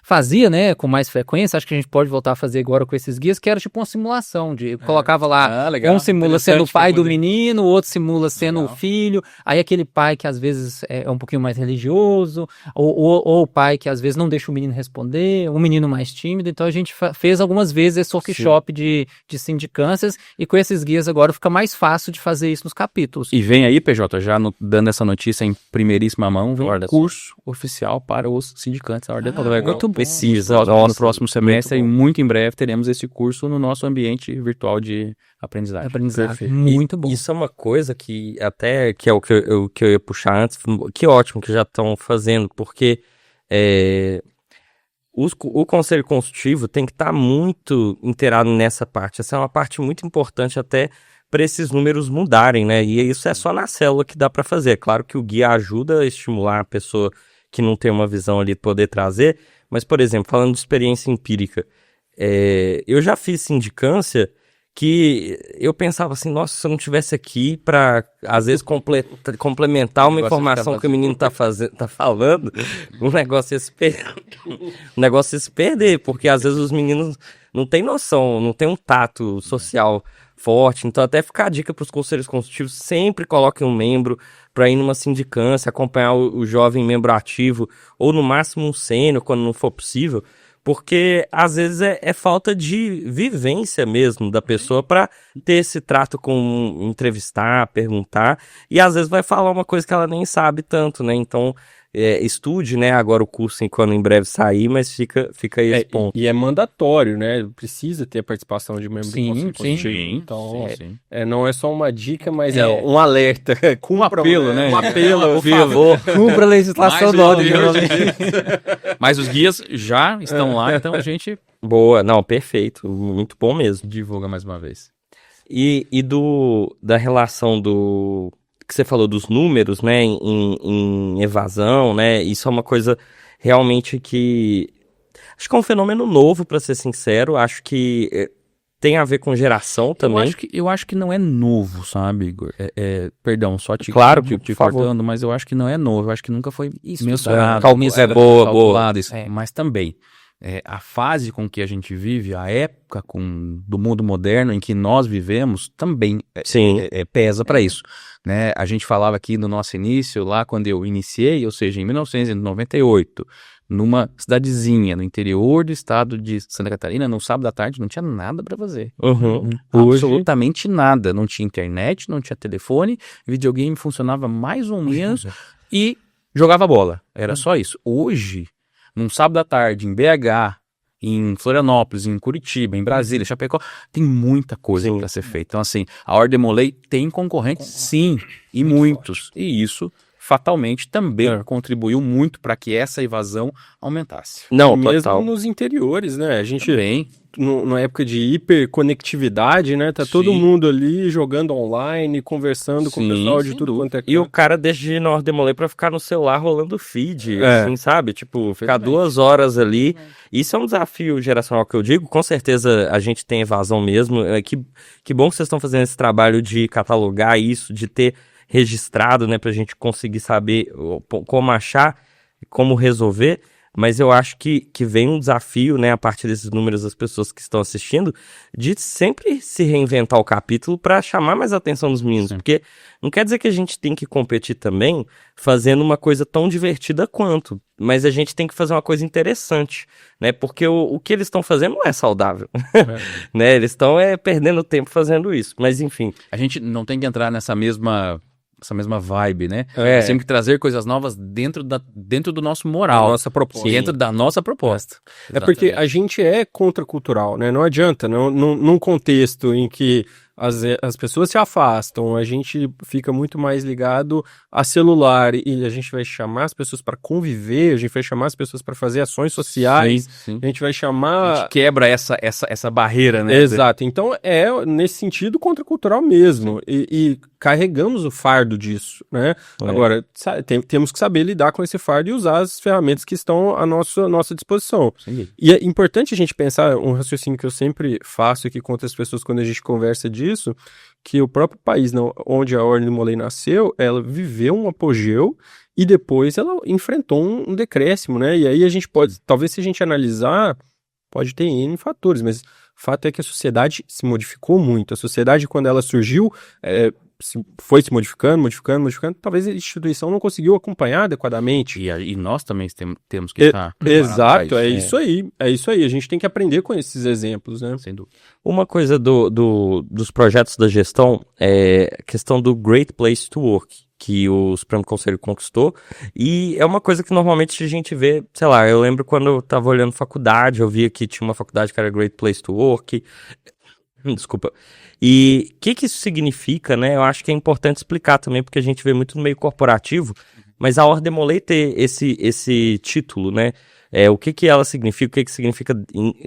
B: fazia, né, com mais frequência, acho que a gente pode voltar a fazer agora com esses guias, que era tipo uma simulação, Diego. Colocava lá,
E: legal.
B: um simula sendo o pai do
E: poder...
B: menino, o outro simula sendo o filho, aí aquele pai que às vezes é um pouquinho mais religioso, ou o pai que às vezes não deixa o menino responder, um menino mais tímido. Então a gente fez algumas vezes esse workshop de sindicâncias, e com esses guias agora fica mais fácil de fazer isso nos capítulos.
E: E vem aí, PJ, já dando essa notícia em primeiríssima mão, vem um curso oficial para os sindicantes da Ordem Molay.
B: muito bom.
E: Precisa, no próximo semestre, e muito em breve teremos esse curso no nosso ambiente virtual de aprendizagem.
B: Muito bom.
C: Isso é uma coisa que até, que é o que eu ia puxar antes, que ótimo que já estão fazendo, porque o Conselho Consultivo tem que estar muito inteirado nessa parte. Essa é uma parte muito importante até para esses números mudarem, né? E isso é só na célula que dá para fazer. É claro que o guia ajuda a estimular a pessoa que não tem uma visão ali poder trazer, mas, por exemplo, falando de experiência empírica, eu já fiz sindicância que eu pensava assim, nossa, se eu não tivesse aqui para, às vezes, complementar uma informação que o menino tá falando, o negócio ia se perder, porque às vezes os meninos não têm noção, não têm um tato social forte. Então até ficar a dica para os conselhos consultivos, sempre coloquem um membro para ir numa sindicância, acompanhar o jovem membro ativo, ou no máximo um sênior, quando não for possível, porque às vezes é falta de vivência mesmo da pessoa para ter esse trato com entrevistar, perguntar, e às vezes vai falar uma coisa que ela nem sabe tanto, né? Então estude, né, agora o curso quando em breve sair, mas fica aí esse ponto.
D: E é mandatório, né? Precisa ter a participação de membro do
B: Sim,
D: Conselho
B: sim.
D: Consultivo. Então,
E: sim.
D: não é só uma dica, mas é um alerta.
E: Um apelo, né?
D: Um apelo,
C: Por favor.
B: Cumpra a legislação
E: Mais
B: do
E: uma
B: ONU.
E: vez. Mas os guias já estão lá, então a gente
C: Boa, não, perfeito, muito bom mesmo.
E: divulga mais uma vez.
C: E da relação do que você falou dos números, né, em evasão, né, isso é uma coisa realmente que acho que é um fenômeno novo, para ser sincero, acho que tem a ver com geração também.
E: Eu acho que não é novo, sabe, Igor? Perdão, só te
C: Claro,
E: te
C: por favor.
E: cortando, mas eu acho que não é novo. Eu acho que nunca foi mensurado,
C: Boa.
E: calculado isso.
B: É.
E: Mas também, a fase com que a gente vive, a época do mundo moderno em que nós vivemos, também
C: Sim.
E: pesa para isso. Né? A gente falava aqui no nosso início, lá quando eu iniciei, ou seja, em 1998, numa cidadezinha no interior do estado de Santa Catarina, no sábado à tarde, não tinha nada para fazer.
C: Uhum. Hoje,
E: Absolutamente nada. Não tinha internet, não tinha telefone, videogame funcionava mais ou menos e jogava bola. Era só isso. Hoje, num sábado à tarde, em BH, em Florianópolis, em Curitiba, em Brasília, Chapecó, tem muita coisa para ser feita. Então, assim, a Ordem Molay tem concorrentes, sim, e muitos. E isso, fatalmente, também contribuiu muito para que essa evasão aumentasse.
C: não,
D: mesmo
C: total.
D: nos interiores, né? A gente,
E: Também.
D: numa época de hiperconectividade, né? Tá todo
E: Sim.
D: mundo ali jogando online, conversando com o
E: Sim,
D: pessoal de
E: sem
D: tudo quanto é
C: E o
D: canto.
C: cara deixa de ir na Ordem Molay pra ficar no celular rolando feed,
D: É.
C: assim, sabe? Tipo, ficar
E: Perfeitamente.
C: 2 horas ali. Isso é um desafio geracional que eu digo. Com certeza a gente tem evasão mesmo. Que bom que vocês estão fazendo esse trabalho de catalogar isso, de ter registrado, né? Pra gente conseguir saber como achar, como resolver. Mas eu acho que vem um desafio, né, a partir desses números das pessoas que estão assistindo, de sempre se reinventar o capítulo para chamar mais a atenção dos meninos.
E: Sim.
C: Porque não quer dizer que a gente tem que competir também fazendo uma coisa tão divertida quanto, mas a gente tem que fazer uma coisa interessante, né? Porque o que eles estão fazendo não é saudável, né? Eles estão perdendo tempo fazendo isso. Mas enfim,
E: A gente não tem que entrar nessa mesma vibe, né?
C: É.
E: Nós temos que trazer coisas novas dentro do nosso moral.
D: Nossa proposta.
E: Dentro da nossa proposta.
D: É porque a gente é contracultural, né? Não adianta, num contexto em que as pessoas se afastam, a gente fica muito mais ligado a celular e a gente vai chamar as pessoas para conviver, a gente vai chamar as pessoas para fazer ações sociais,
E: Sim.
D: a gente vai
E: A
D: chamar...
E: gente quebra essa barreira, né?
D: Exato, então é nesse sentido contracultural mesmo, e carregamos o fardo disso, né? Agora, temos que saber lidar com esse fardo e usar as ferramentas que estão à nossa disposição.
E: Sim.
D: E é importante a gente pensar, um raciocínio que eu sempre faço aqui com outras pessoas quando a gente conversa disso, que o próprio país onde a Ordem do Molay nasceu, ela viveu um apogeu e depois ela enfrentou um decréscimo, né? E aí a gente pode, talvez se a gente analisar, pode ter N fatores, mas o fato é que a sociedade se modificou muito. A sociedade, quando ela surgiu, foi se modificando, talvez a instituição não conseguiu acompanhar adequadamente.
E: E nós também temos que estar
D: Exato, é
E: preparados
D: isso aí. A gente tem que aprender com esses exemplos, né?
E: sem dúvida.
C: uma coisa dos projetos da gestão é a questão do Great Place to Work, que o Supremo Conselho conquistou, e é uma coisa que normalmente a gente vê, sei lá, eu lembro quando eu tava olhando faculdade, eu via que tinha uma faculdade que era Great Place to Work, desculpa, e o que isso significa, né, eu acho que é importante explicar também, porque a gente vê muito no meio corporativo, mas a Ordem Molay ter esse título, né, o que ela significa, o que significa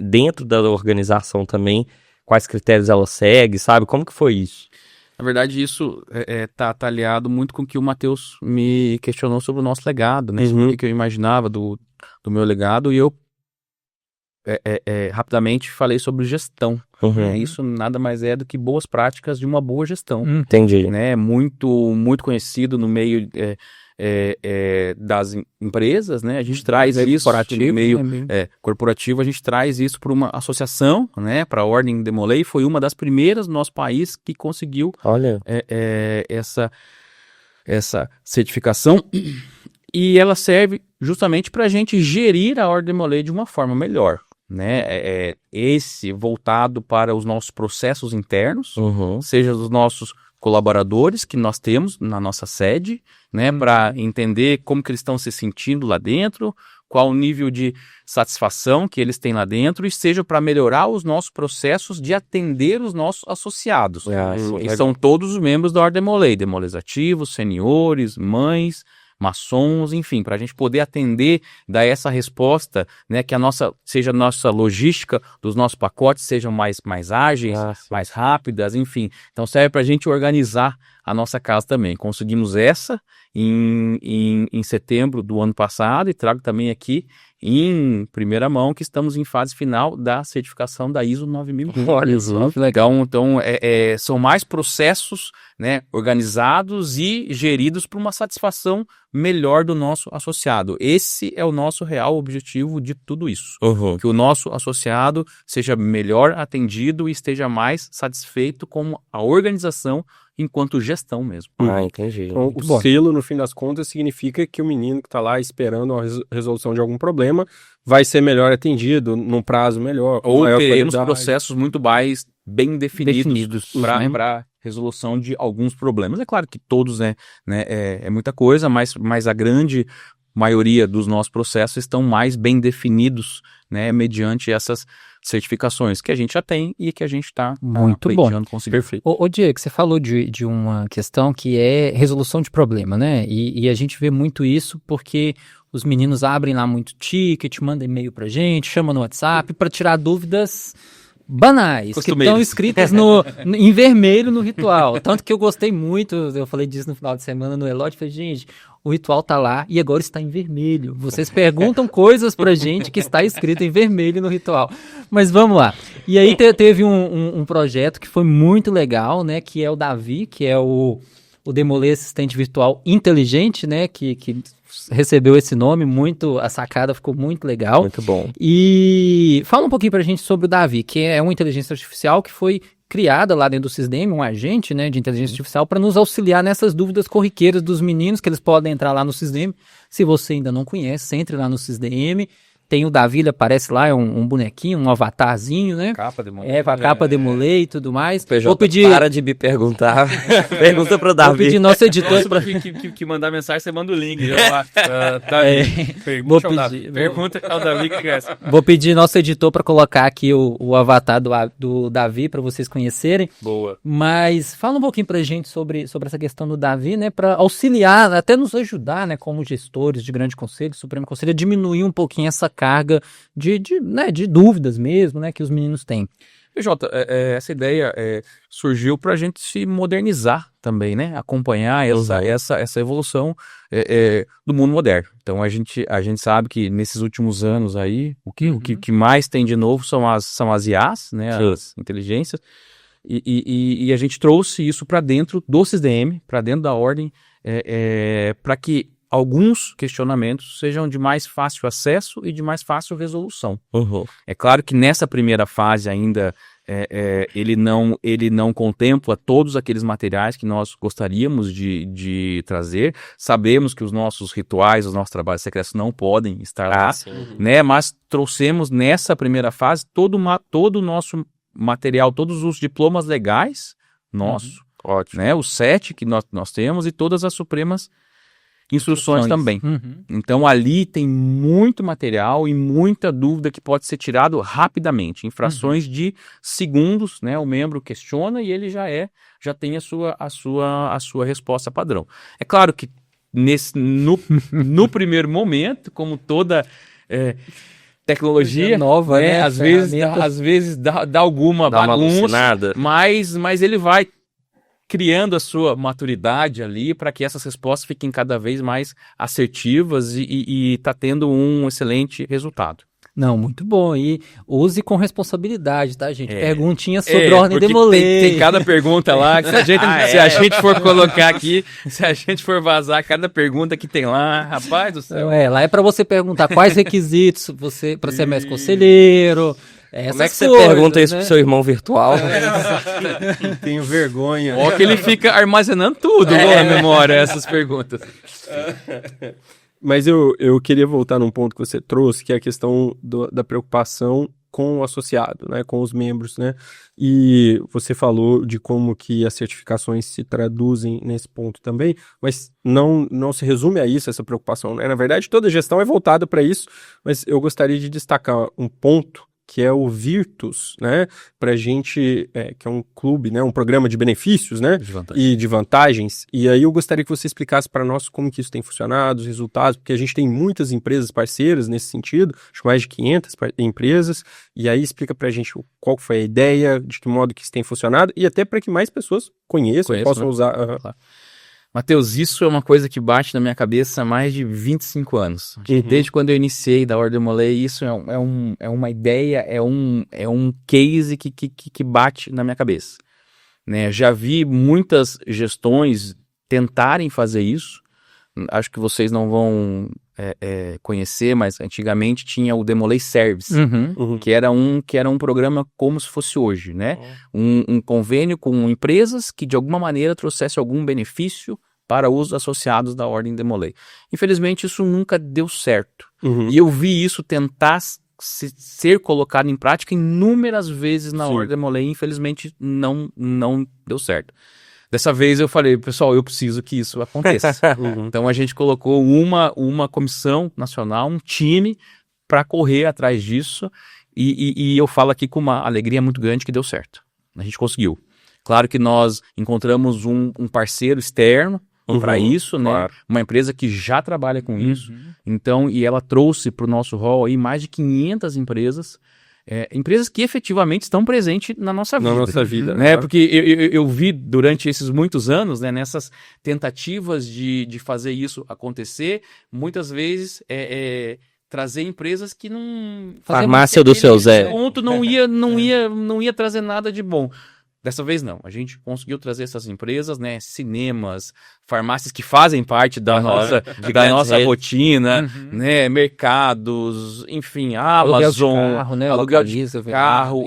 C: dentro da organização também, quais critérios ela segue, sabe, como que foi isso?
E: Na verdade, isso tá aliado muito com o que o Matheus me questionou sobre o nosso legado, né? Sobre o que eu imaginava do meu legado, e eu rapidamente falei sobre gestão. Isso nada mais é do que boas práticas de uma boa gestão.
C: Entendi.
E: Né? Muito conhecido no meio das empresas, né? A gente traz isso no meio corporativo, a gente traz isso para uma associação, né? Para a Ordem do Molay, foi uma das primeiras no nosso país que conseguiu
C: Olha.
E: essa certificação, e ela serve justamente para a gente gerir a Ordem do Molay de uma forma melhor, né? Esse voltado para os nossos processos internos, seja dos nossos colaboradores que nós temos na nossa sede, né, para entender como que eles estão se sentindo lá dentro, qual o nível de satisfação que eles têm lá dentro, e seja para melhorar os nossos processos de atender os nossos associados. E são todos os membros da Ordem Demolei, demolês ativos, seniores, mães, maçons, enfim, para a gente poder atender, dar essa resposta, né, que seja a nossa logística dos nossos pacotes sejam mais ágeis, mais rápidas, enfim. Então serve para a gente organizar a nossa casa também. Conseguimos essa em setembro do ano passado, e trago também aqui em primeira mão que estamos em fase final da certificação da ISO 9000.
B: Olha só, que legal.
E: Então são mais processos, né, organizados e geridos para uma satisfação melhor do nosso associado. Esse é o nosso real objetivo de tudo isso. Que o nosso associado seja melhor atendido e esteja mais satisfeito com a organização enquanto gestão mesmo.
C: Entendi.
D: Então, o selo, no fim das contas, significa que o menino que está lá esperando a resolução de algum problema vai ser melhor atendido, num prazo melhor.
E: Ou
D: maior
E: teremos
D: qualidade.
E: processos muito mais bem definidos
B: né?
E: para resolução de alguns problemas. É claro que todos é muita coisa, mas a grande maioria dos nossos processos estão mais bem definidos, né, mediante essas certificações que a gente já tem e que a gente está
B: Muito bom.
E: conseguir. Perfeito.
B: Ô Diego, você falou de uma questão que é resolução de problema, né? E a gente vê muito isso porque os meninos abrem lá muito ticket, mandam e-mail pra gente, chamam no WhatsApp para tirar dúvidas banais, que estão escritas em vermelho no ritual. Tanto que eu gostei muito, eu falei disso no final de semana no Elode, falei, gente, o ritual tá lá e agora está em vermelho. Vocês perguntam coisas pra gente que está escrito em vermelho no ritual. Mas vamos lá. E aí teve um projeto que foi muito legal, né, que é o Davi, que é o Demolei Assistente Virtual Inteligente, né, que recebeu esse nome, a sacada ficou muito legal.
C: Muito bom.
B: E fala um pouquinho pra gente sobre o Davi, que é uma inteligência artificial que foi criada lá dentro do SysDem, um agente, né, de inteligência artificial para nos auxiliar nessas dúvidas corriqueiras dos meninos, que eles podem entrar lá no SysDem. Se você ainda não conhece, entre lá no SysDem. Tem o Davi, ele aparece lá, é um bonequinho, um avatarzinho, né?
E: Capa Demolei.
B: Com a capa Demolei e tudo mais.
C: PJ,
B: Vou pedir...
C: para de me perguntar. Pergunta pro Davi.
B: Vou pedir nosso editor...
E: que mandar mensagem, você manda o link. Pergunta ao Davi que quer.
B: Vou pedir nosso editor para colocar aqui o avatar do Davi para vocês conhecerem.
E: Boa.
B: Mas fala um pouquinho pra gente sobre essa questão do Davi, né? Para auxiliar, até nos ajudar, né? Como gestores de Grande Conselho, Supremo Conselho, a diminuir um pouquinho essa carga de dúvidas mesmo, né? Que os meninos têm.
E: PJ, essa ideia surgiu para a gente se modernizar também, né? Acompanhar essa evolução do mundo moderno. Então a gente sabe que nesses últimos anos aí, o que mais tem de novo são as IAs, né? As inteligências. E a gente trouxe isso para dentro do SysDem, para dentro da ordem, para que alguns questionamentos sejam de mais fácil acesso e de mais fácil resolução. É claro que nessa primeira fase ainda ele não contempla todos aqueles materiais que nós gostaríamos de trazer. Sabemos que os nossos rituais, os nossos trabalhos secretos não podem estar lá, né? Mas trouxemos nessa primeira fase todo o nosso material, todos os diplomas legais nossos, ótimo, né? Os 7 que nós temos e todas as supremas instruções também. Então ali tem muito material e muita dúvida que pode ser tirado rapidamente, em frações de segundos, né? O membro questiona e ele já tem a sua resposta padrão. É claro que no primeiro momento, como toda tecnologia
B: nova, né?
E: Às vezes dá alguma bagunça, mas ele vai criando a sua maturidade ali para que essas respostas fiquem cada vez mais assertivas e tá tendo um excelente resultado.
B: Não, muito bom. E use com responsabilidade, tá, gente? Perguntinha sobre ordem Demolei.
E: Tem cada pergunta lá, que se a gente for colocar aqui, se a gente for vazar cada pergunta que tem lá, rapaz do céu.
B: Lá é para você perguntar quais requisitos para ser mestre conselheiro.
C: Como é que você pergunta isso pro seu irmão virtual?
D: Tenho vergonha.
E: Ó, que ele fica armazenando tudo na memória, essas perguntas.
D: Mas eu queria voltar num ponto que você trouxe, que é a questão da preocupação com o associado, né, com os membros, né? E você falou de como que as certificações se traduzem nesse ponto também, mas não se resume a isso, essa preocupação, né? Na verdade, toda gestão é voltada para isso, mas eu gostaria de destacar um ponto que é o Virtus, né, pra gente, que é um clube, né, um programa de benefícios, né, e de vantagens, e aí eu gostaria que você explicasse para nós como que isso tem funcionado, os resultados, porque a gente tem muitas empresas parceiras nesse sentido, acho mais de 500 empresas, e aí explica pra gente qual foi a ideia, de que modo que isso tem funcionado, e até para que mais pessoas conheçam, possam, né, usar.
E: Claro. Matheus, isso é uma coisa que bate na minha cabeça há mais de 25 anos. Desde quando eu iniciei da Ordem Demolay, isso é uma ideia, é um case que bate na minha cabeça. Né? Já vi muitas gestões tentarem fazer isso. Acho que vocês não vão conhecer, mas antigamente tinha o Demolay Service, que era um programa como se fosse hoje, né? Um convênio com empresas que de alguma maneira trouxesse algum benefício para os associados da Ordem Demolay. Infelizmente isso nunca deu certo. E eu vi isso tentar ser colocado em prática inúmeras vezes na Ordem Demolay, infelizmente não deu certo. Dessa vez eu falei, pessoal, eu preciso que isso aconteça. Então a gente colocou uma comissão nacional, um time para correr atrás disso e eu falo aqui com uma alegria muito grande que deu certo. A gente conseguiu. Claro que nós encontramos um parceiro externo para isso, né? Claro. Uma empresa que já trabalha com isso. Então, e ela trouxe para o nosso hall aí mais de 500 empresas. Empresas que efetivamente estão presentes na nossa vida. Na nossa vida. Né? Claro. Porque eu vi durante esses muitos anos, né, nessas tentativas de fazer isso acontecer, muitas vezes trazer empresas que não...
C: Farmácia do seu Zé.
E: Ponto não ia trazer nada de bom. Dessa vez não, a gente conseguiu trazer essas empresas, né, cinemas, farmácias que fazem parte da nossa rotina, né, mercados, enfim, Amazon, aluguel de carro,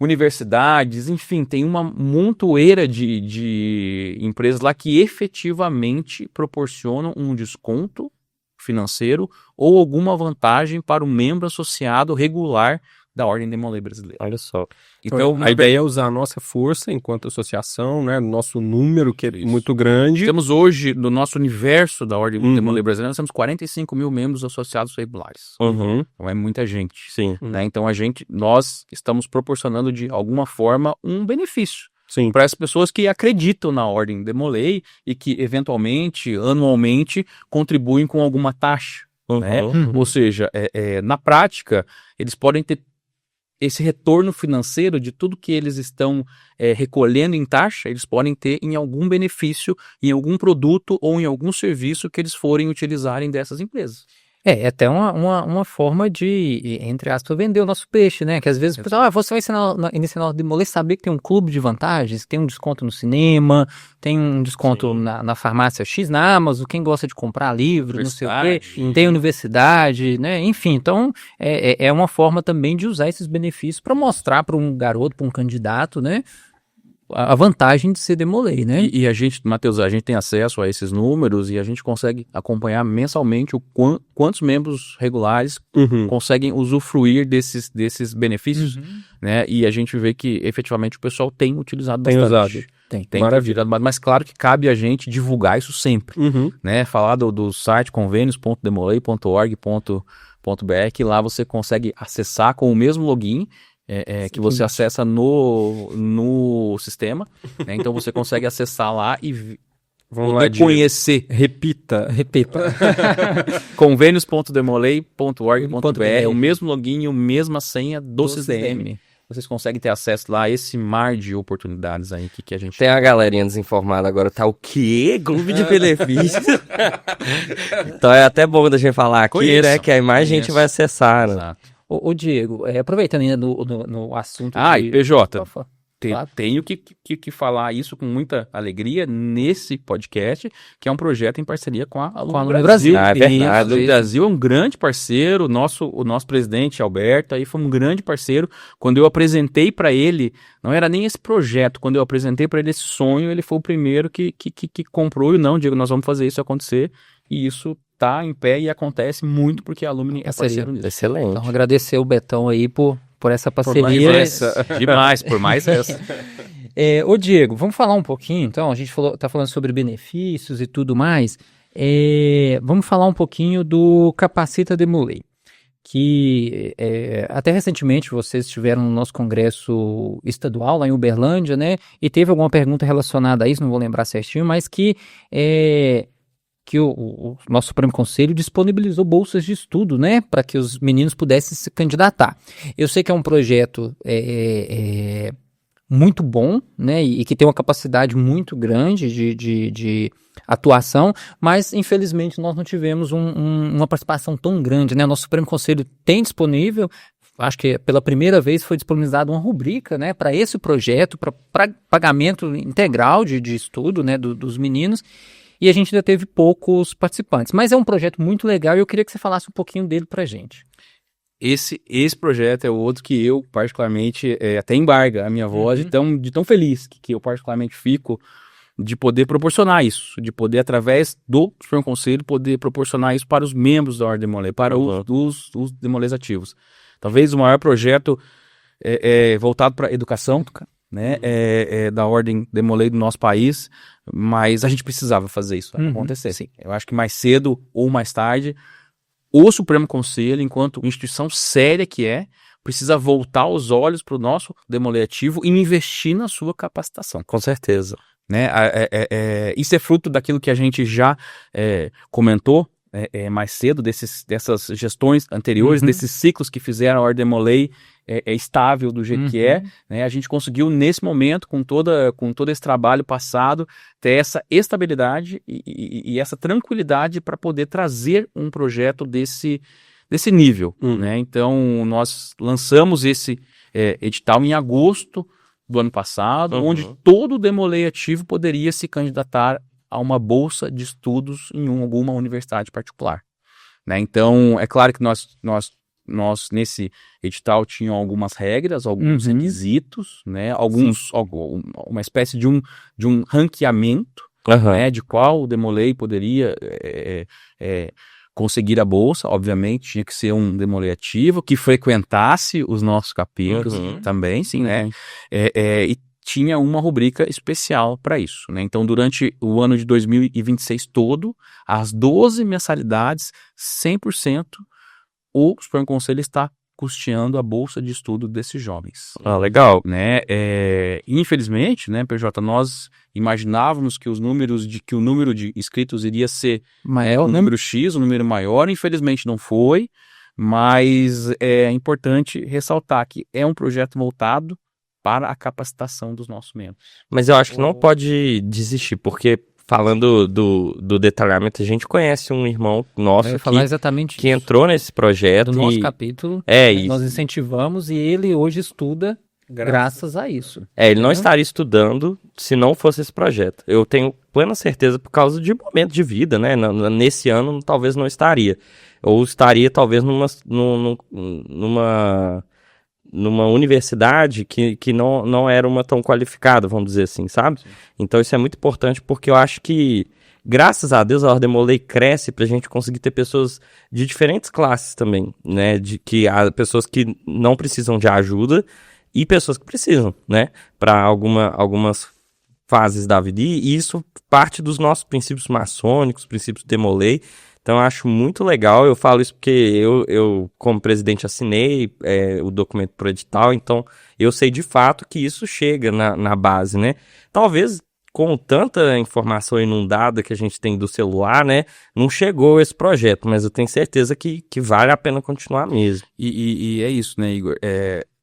E: universidades, enfim, tem uma montoeira de empresas lá que efetivamente proporcionam um desconto financeiro ou alguma vantagem para o membro associado regular da Ordem Demolay Brasileira.
C: Olha só.
D: Então, a ideia é usar a nossa força enquanto associação, né, nosso número que é muito grande.
E: Temos hoje, no nosso universo da Ordem Demolay Brasileira, nós temos 45 mil membros associados regulares. Então é muita gente.
C: Sim.
E: Né? Então nós estamos proporcionando de alguma forma um benefício para as pessoas que acreditam na Ordem Demolay e que eventualmente, anualmente, contribuem com alguma taxa. Né? Ou seja, na prática, eles podem ter esse retorno financeiro de tudo que eles estão recolhendo em taxa, eles podem ter em algum benefício, em algum produto ou em algum serviço que eles forem utilizarem dessas empresas.
B: É até uma forma de, entre aspas, vender o nosso peixe, né? Que às vezes o pessoal, você vai iniciar na Demolay, saber que tem um clube de vantagens, tem um desconto no cinema, tem um desconto na farmácia X, na Amazon, quem gosta de comprar livro, não sei o quê, tem universidade, né? Enfim, então é uma forma também de usar esses benefícios para mostrar para um garoto, para um candidato, né? A vantagem de ser Demolay, né?
E: E a gente, Matheus, a gente tem acesso a esses números e a gente consegue acompanhar mensalmente quantos membros regulares conseguem usufruir desses benefícios, né? E a gente vê que efetivamente o pessoal tem utilizado bastante. Tem utilizado, mas claro que cabe a gente divulgar isso sempre, né? Falar do site convênios.demolay.org.br, que lá você consegue acessar com o mesmo login, que você acessa no sistema, né? Então você consegue acessar lá e conhecer.
D: Repita.
E: convênios.demolay.org.br, o mesmo login, a mesma senha do sistema. Vocês conseguem ter acesso lá a esse mar de oportunidades aí que a gente...
C: Tem a galerinha desinformada agora, tá o quê? Clube de benefícios? Então é até bom da gente falar aqui, né? Que aí mais gente vai acessar, né?
B: Exato. Ô Diego, aproveitando ainda no assunto
E: e PJ, tenho que falar isso com muita alegria nesse podcast, que é um projeto em parceria com a Alumni Brasil.
C: É verdade.
E: O Brasil é um grande parceiro, o nosso presidente Alberto aí foi um grande parceiro. Quando eu apresentei para ele, não era nem esse projeto, quando eu apresentei para ele esse sonho, ele foi o primeiro que comprou e não, Diego, nós vamos fazer isso acontecer, e isso tá em pé e acontece muito porque a Alumni é
B: Parceria.
E: parceiro nisso.
C: Excelente.
B: Então, agradecer o Betão aí por essa
D: mais
B: parceria.
D: essa.
E: Demais, por mais essa.
B: Ô Diego, vamos falar um pouquinho, então, a gente tá falando sobre benefícios e tudo mais, vamos falar um pouquinho do Capacita Demolei, que até recentemente vocês estiveram no nosso congresso estadual lá em Uberlândia, né, e teve alguma pergunta relacionada a isso, não vou lembrar certinho, mas que o nosso Supremo Conselho disponibilizou bolsas de estudo, né, para que os meninos pudessem se candidatar. Eu sei que é um projeto muito bom, né, e que tem uma capacidade muito grande de atuação, mas infelizmente nós não tivemos uma participação tão grande, né, nosso Supremo Conselho tem disponível, acho que pela primeira vez foi disponibilizada uma rubrica, né, para esse projeto, para pagamento integral de estudo, né, dos meninos, e a gente ainda teve poucos participantes, mas é um projeto muito legal e eu queria que você falasse um pouquinho dele pra gente.
E: Esse projeto é outro que eu, particularmente, até embarga a minha voz de tão feliz que eu, particularmente, fico de poder proporcionar isso, de poder, através do Supremo Conselho, poder proporcionar isso para os membros da Ordem Demolei, para os demolês ativos. Talvez o maior projeto voltado para a educação, né, da Ordem Demolei do nosso país, mas a gente precisava fazer isso acontecer. Sim. Eu acho que mais cedo ou mais tarde, o Supremo Conselho, enquanto instituição séria que precisa voltar os olhos para o nosso demolei ativo e investir na sua capacitação.
C: Com certeza.
E: Né? Isso é fruto daquilo que a gente já comentou mais cedo, dessas gestões anteriores, desses ciclos que fizeram a Ordem Demolei estável do jeito que né? A gente conseguiu, nesse momento, com todo esse trabalho passado, ter essa estabilidade e essa tranquilidade para poder trazer um projeto desse nível. Né? Então, nós lançamos esse edital em agosto do ano passado, onde todo demolei ativo poderia se candidatar a uma bolsa de estudos em alguma universidade particular. Né? Então, é claro que nós nesse edital tinham algumas regras, alguns requisitos, né? Uma espécie de um ranqueamento, né? De qual o demolei poderia conseguir a bolsa. Obviamente tinha que ser um demolei ativo, que frequentasse os nossos capítulos também, sim, né? E tinha uma rubrica especial para isso, né? Então, durante o ano de 2026 todo, as 12 mensalidades, 100%, o Supremo Conselho está custeando a bolsa de estudo desses jovens.
C: Ah, legal.
E: Né? Infelizmente, né, PJ, nós imaginávamos que o número de inscritos iria ser
B: maior,
E: um número X, um número maior. Infelizmente não foi, mas é importante ressaltar que é um projeto voltado para a capacitação dos nossos membros.
C: Mas eu acho que não pode desistir, porque falando do detalhamento, a gente conhece um irmão nosso que entrou nesse projeto.
B: Do nosso capítulo, nós incentivamos e ele hoje estuda graças a isso.
C: Ele não estaria estudando se não fosse esse projeto. Eu tenho plena certeza por causa de momento de vida, né? Nesse ano talvez não estaria. Ou estaria talvez numa universidade que não era uma tão qualificada, vamos dizer assim, sabe? Sim. Então isso é muito importante porque eu acho que, graças a Deus, a Ordem Demolei cresce pra gente conseguir ter pessoas de diferentes classes também, né? Há pessoas que não precisam de ajuda e pessoas que precisam, né? Para algumas fases da vida. E isso parte dos nossos princípios maçônicos, princípios Demolei. Então, eu acho muito legal. Eu falo isso porque eu como presidente, assinei o documento pro edital. Então, eu sei de fato que isso chega na base, né? Talvez, com tanta informação inundada que a gente tem do celular, né? Não chegou esse projeto, mas eu tenho certeza que vale a pena continuar mesmo.
E: E é isso, né, Igor?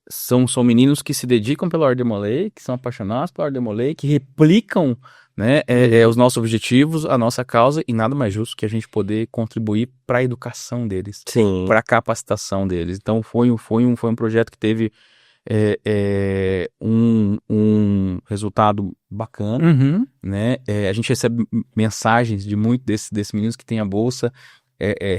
E: São meninos que se dedicam pela Ordem Demolei, que são apaixonados pela Ordem Demolei, que replicam, né, os nossos objetivos, a nossa causa, e nada mais justo que a gente poder contribuir para a educação deles, para a capacitação deles. Então foi um projeto que teve um resultado bacana, né? A gente recebe mensagens de muitos desses meninos que têm a bolsa,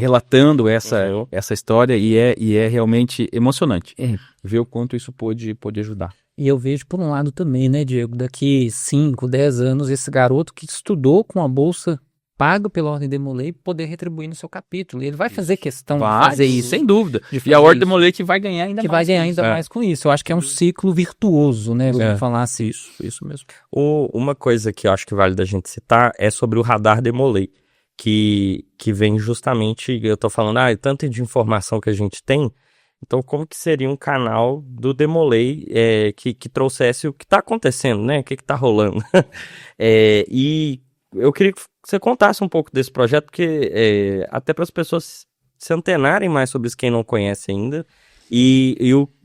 E: relatando essa história, e é realmente emocionante ver o quanto isso pode ajudar.
B: E eu vejo por um lado também, né, Diego, daqui 5, 10 anos, esse garoto que estudou com a bolsa pago pela Ordem Demolei poder retribuir no seu capítulo. E ele vai fazer questão de
E: Vai,
B: fazer isso.
E: sem dúvida.
B: de
E: E
B: fazer
E: a Ordem
B: isso.
E: Demolei que vai ganhar ainda
B: Que
E: mais.
B: vai ganhar ainda
E: É.
B: mais com isso. Eu acho que é um ciclo virtuoso, né? Se
E: É.
B: eu falasse isso mesmo.
C: Uma coisa que eu acho que vale da gente citar é sobre o radar Demolei, que vem justamente, eu tô falando, tanto de informação que a gente tem, então como que seria um canal do Demolei que trouxesse o que tá acontecendo, né? O que tá rolando. E eu queria que você contasse um pouco desse projeto, porque até para as pessoas se antenarem mais sobre isso, quem não conhece ainda, e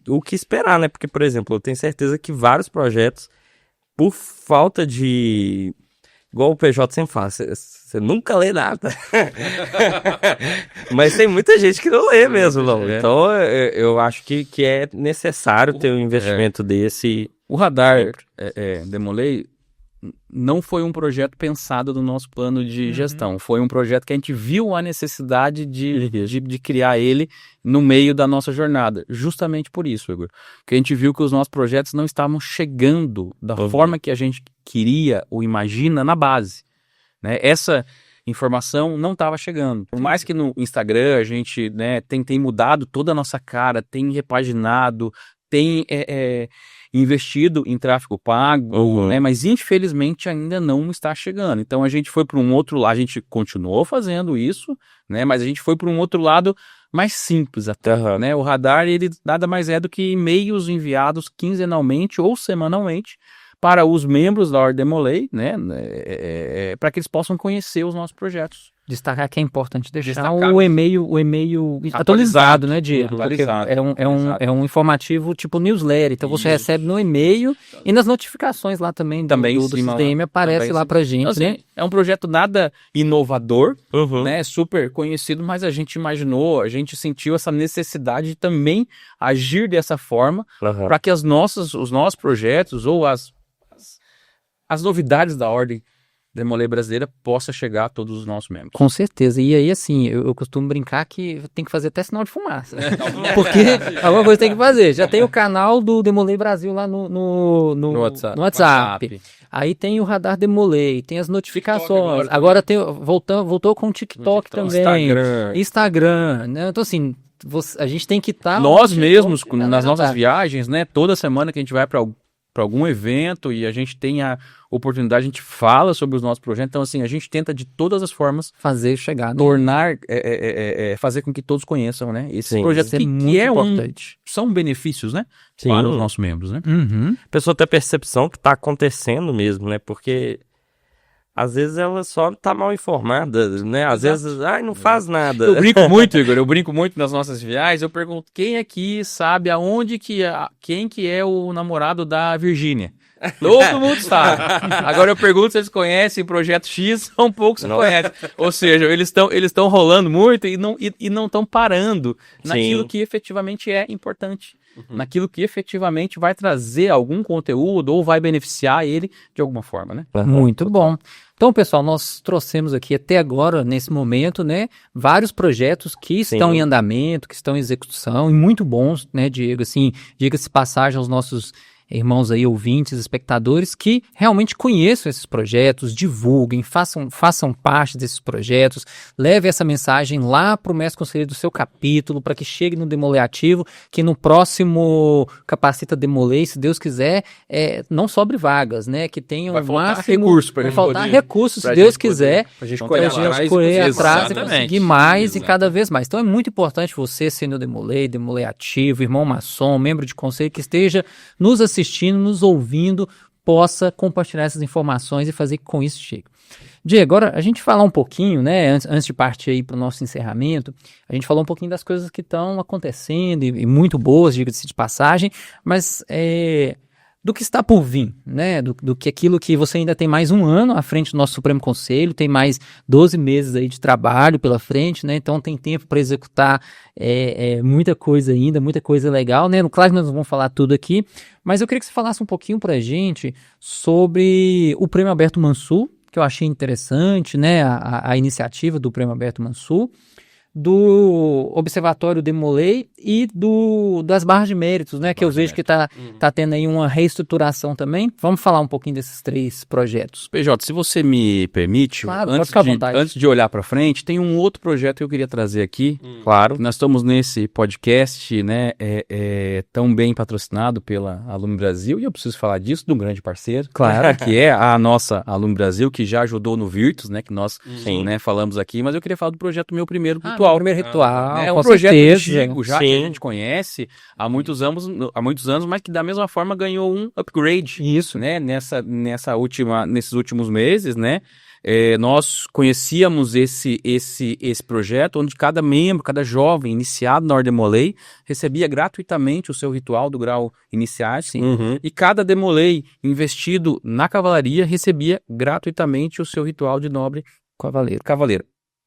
C: o que esperar, né? Porque, por exemplo, eu tenho certeza que vários projetos, por falta de... Igual o PJ sempre fala, você nunca lê nada. Mas tem muita gente que não lê mesmo, não. Então, eu acho que é necessário ter um investimento desse.
E: O radar Demolei não foi um projeto pensado no nosso plano de gestão. Foi um projeto que a gente viu a necessidade de criar ele no meio da nossa jornada. Justamente por isso, Igor. Porque a gente viu que os nossos projetos não estavam chegando da forma que a gente queria ou imagina na base, né? Essa informação não estava chegando. Por mais que no Instagram a gente, né, tem mudado toda a nossa cara, tem repaginado, tem investido em tráfego pago, né, mas infelizmente ainda não está chegando. Então a gente foi para um outro lado, a gente continuou fazendo isso, né, mas a gente foi para um outro lado mais simples até, né? O radar, ele nada mais é do que e-mails enviados quinzenalmente ou semanalmente para os membros da Ordem Demolei, né, para que eles possam conhecer os nossos projetos.
B: Destacar que é importante deixar
E: Destacar.
B: o e-mail atualizado, né, Diego?
E: Atualizado.
B: Porque é um informativo tipo newsletter, então você recebe no e-mail e nas notificações lá também do
E: em cima
B: sistema aparece
E: também
B: lá
E: sim.
B: pra gente,
E: Então, assim,
B: né?
E: é um projeto nada inovador, né, super conhecido, mas a gente imaginou, a gente sentiu essa necessidade de também agir dessa forma para que os nossos projetos ou as novidades da Ordem Demolei brasileira possa chegar a todos os nossos membros.
B: Com certeza. E aí, assim, eu costumo brincar que tem que fazer até sinal de fumaça. Porque alguma coisa tem que fazer. Já tem o canal do Demolei Brasil lá no WhatsApp. Aí tem o Radar Demolei, tem as notificações. Agora tem, voltou com o TikTok também. Instagram. Né? Então, assim, a gente tem que estar...
E: Nós mesmos, nas nossas viagens, né? Toda semana que a gente vai para algum evento e a gente tem a oportunidade, a gente fala sobre os nossos projetos. Então, assim, a gente tenta de todas as formas
B: fazer chegar, né?
E: tornar, fazer com que todos conheçam, né? Esses projetos
B: Isso é muito importante.
E: são benefícios, né? Para os nossos membros, né?
C: A pessoa tem a percepção que está acontecendo mesmo, né? Porque às vezes ela só tá mal informada, né? Às vezes, não faz nada.
E: Eu brinco muito, Igor, nas nossas viagens, eu pergunto, quem aqui sabe quem que é o namorado da Virgínia? Todo mundo sabe. Agora eu pergunto se eles conhecem o Projeto X, são poucos que conhecem. Ou seja, eles estão rolando muito e não estão parando naquilo que efetivamente é importante. Naquilo que efetivamente vai trazer algum conteúdo ou vai beneficiar ele de alguma forma, né?
B: Muito bom. Então, pessoal, nós trouxemos aqui até agora, nesse momento, né, vários projetos que estão em andamento, que estão em execução, e muito bons, né, Diego? Assim, diga-se passagem aos nossos irmãos aí, ouvintes, espectadores, que realmente conheçam esses projetos, divulguem, façam parte desses projetos, leve essa mensagem lá para o mestre conselheiro do seu capítulo, para que chegue no Demolei Ativo, que no próximo Capacita Demolei, se Deus quiser, não sobre vagas, né? Que tenham o máximo...
E: Vai
B: faltar recursos, se Deus quiser,
D: a gente
B: para a gente correr atrás e
E: Exatamente.
B: conseguir mais e cada vez mais. Então é muito importante você, sendo Demolei Ativo, irmão maçom, membro de conselho, que esteja nos assistindo, nos ouvindo, possa compartilhar essas informações e fazer que com isso chegue. Diego, agora a gente falar um pouquinho, né, antes de partir aí para o nosso encerramento, a gente falou um pouquinho das coisas que estão acontecendo e muito boas, diga-se de passagem, mas do que está por vir, né, do que aquilo que você ainda tem mais um ano à frente do nosso Supremo Conselho, tem mais 12 meses aí de trabalho pela frente, né, então tem tempo para executar muita coisa ainda, muita coisa legal, né, claro que nós não vamos falar tudo aqui, mas eu queria que você falasse um pouquinho para a gente sobre o Prêmio Aberto Mansur, que eu achei interessante, né, a iniciativa do Prêmio Aberto Mansur, do Observatório Demolei e das barras de méritos, né? Que eu vejo que tá tendo aí uma reestruturação também. Vamos falar um pouquinho desses 3 projetos.
E: PJ, se você me permite,
B: Claro, pode ficar à vontade.
E: antes de olhar para frente, tem um outro projeto que eu queria trazer aqui.
C: Claro.
E: Nós estamos nesse podcast, né, tão bem patrocinado pela Alume Brasil, e eu preciso falar disso, de um grande parceiro,
B: Claro.
E: que é a nossa Alume Brasil, que já ajudou no Virtus, né, que nós né, falamos aqui, mas eu queria falar do projeto meu primeiro ritual.
B: O primeiro ritual,
E: É
B: com
E: um projeto
B: certeza.
E: antigo já, que
C: Sim.
E: a gente conhece há muitos anos, mas que da mesma forma ganhou um upgrade.
B: Isso.
E: Né, nesses últimos meses, né? Nós conhecíamos esse projeto onde cada membro, cada jovem iniciado na Ordem Demolei recebia gratuitamente o seu ritual do grau iniciático, e cada Demolei investido na cavalaria recebia gratuitamente o seu ritual de nobre cavaleiro.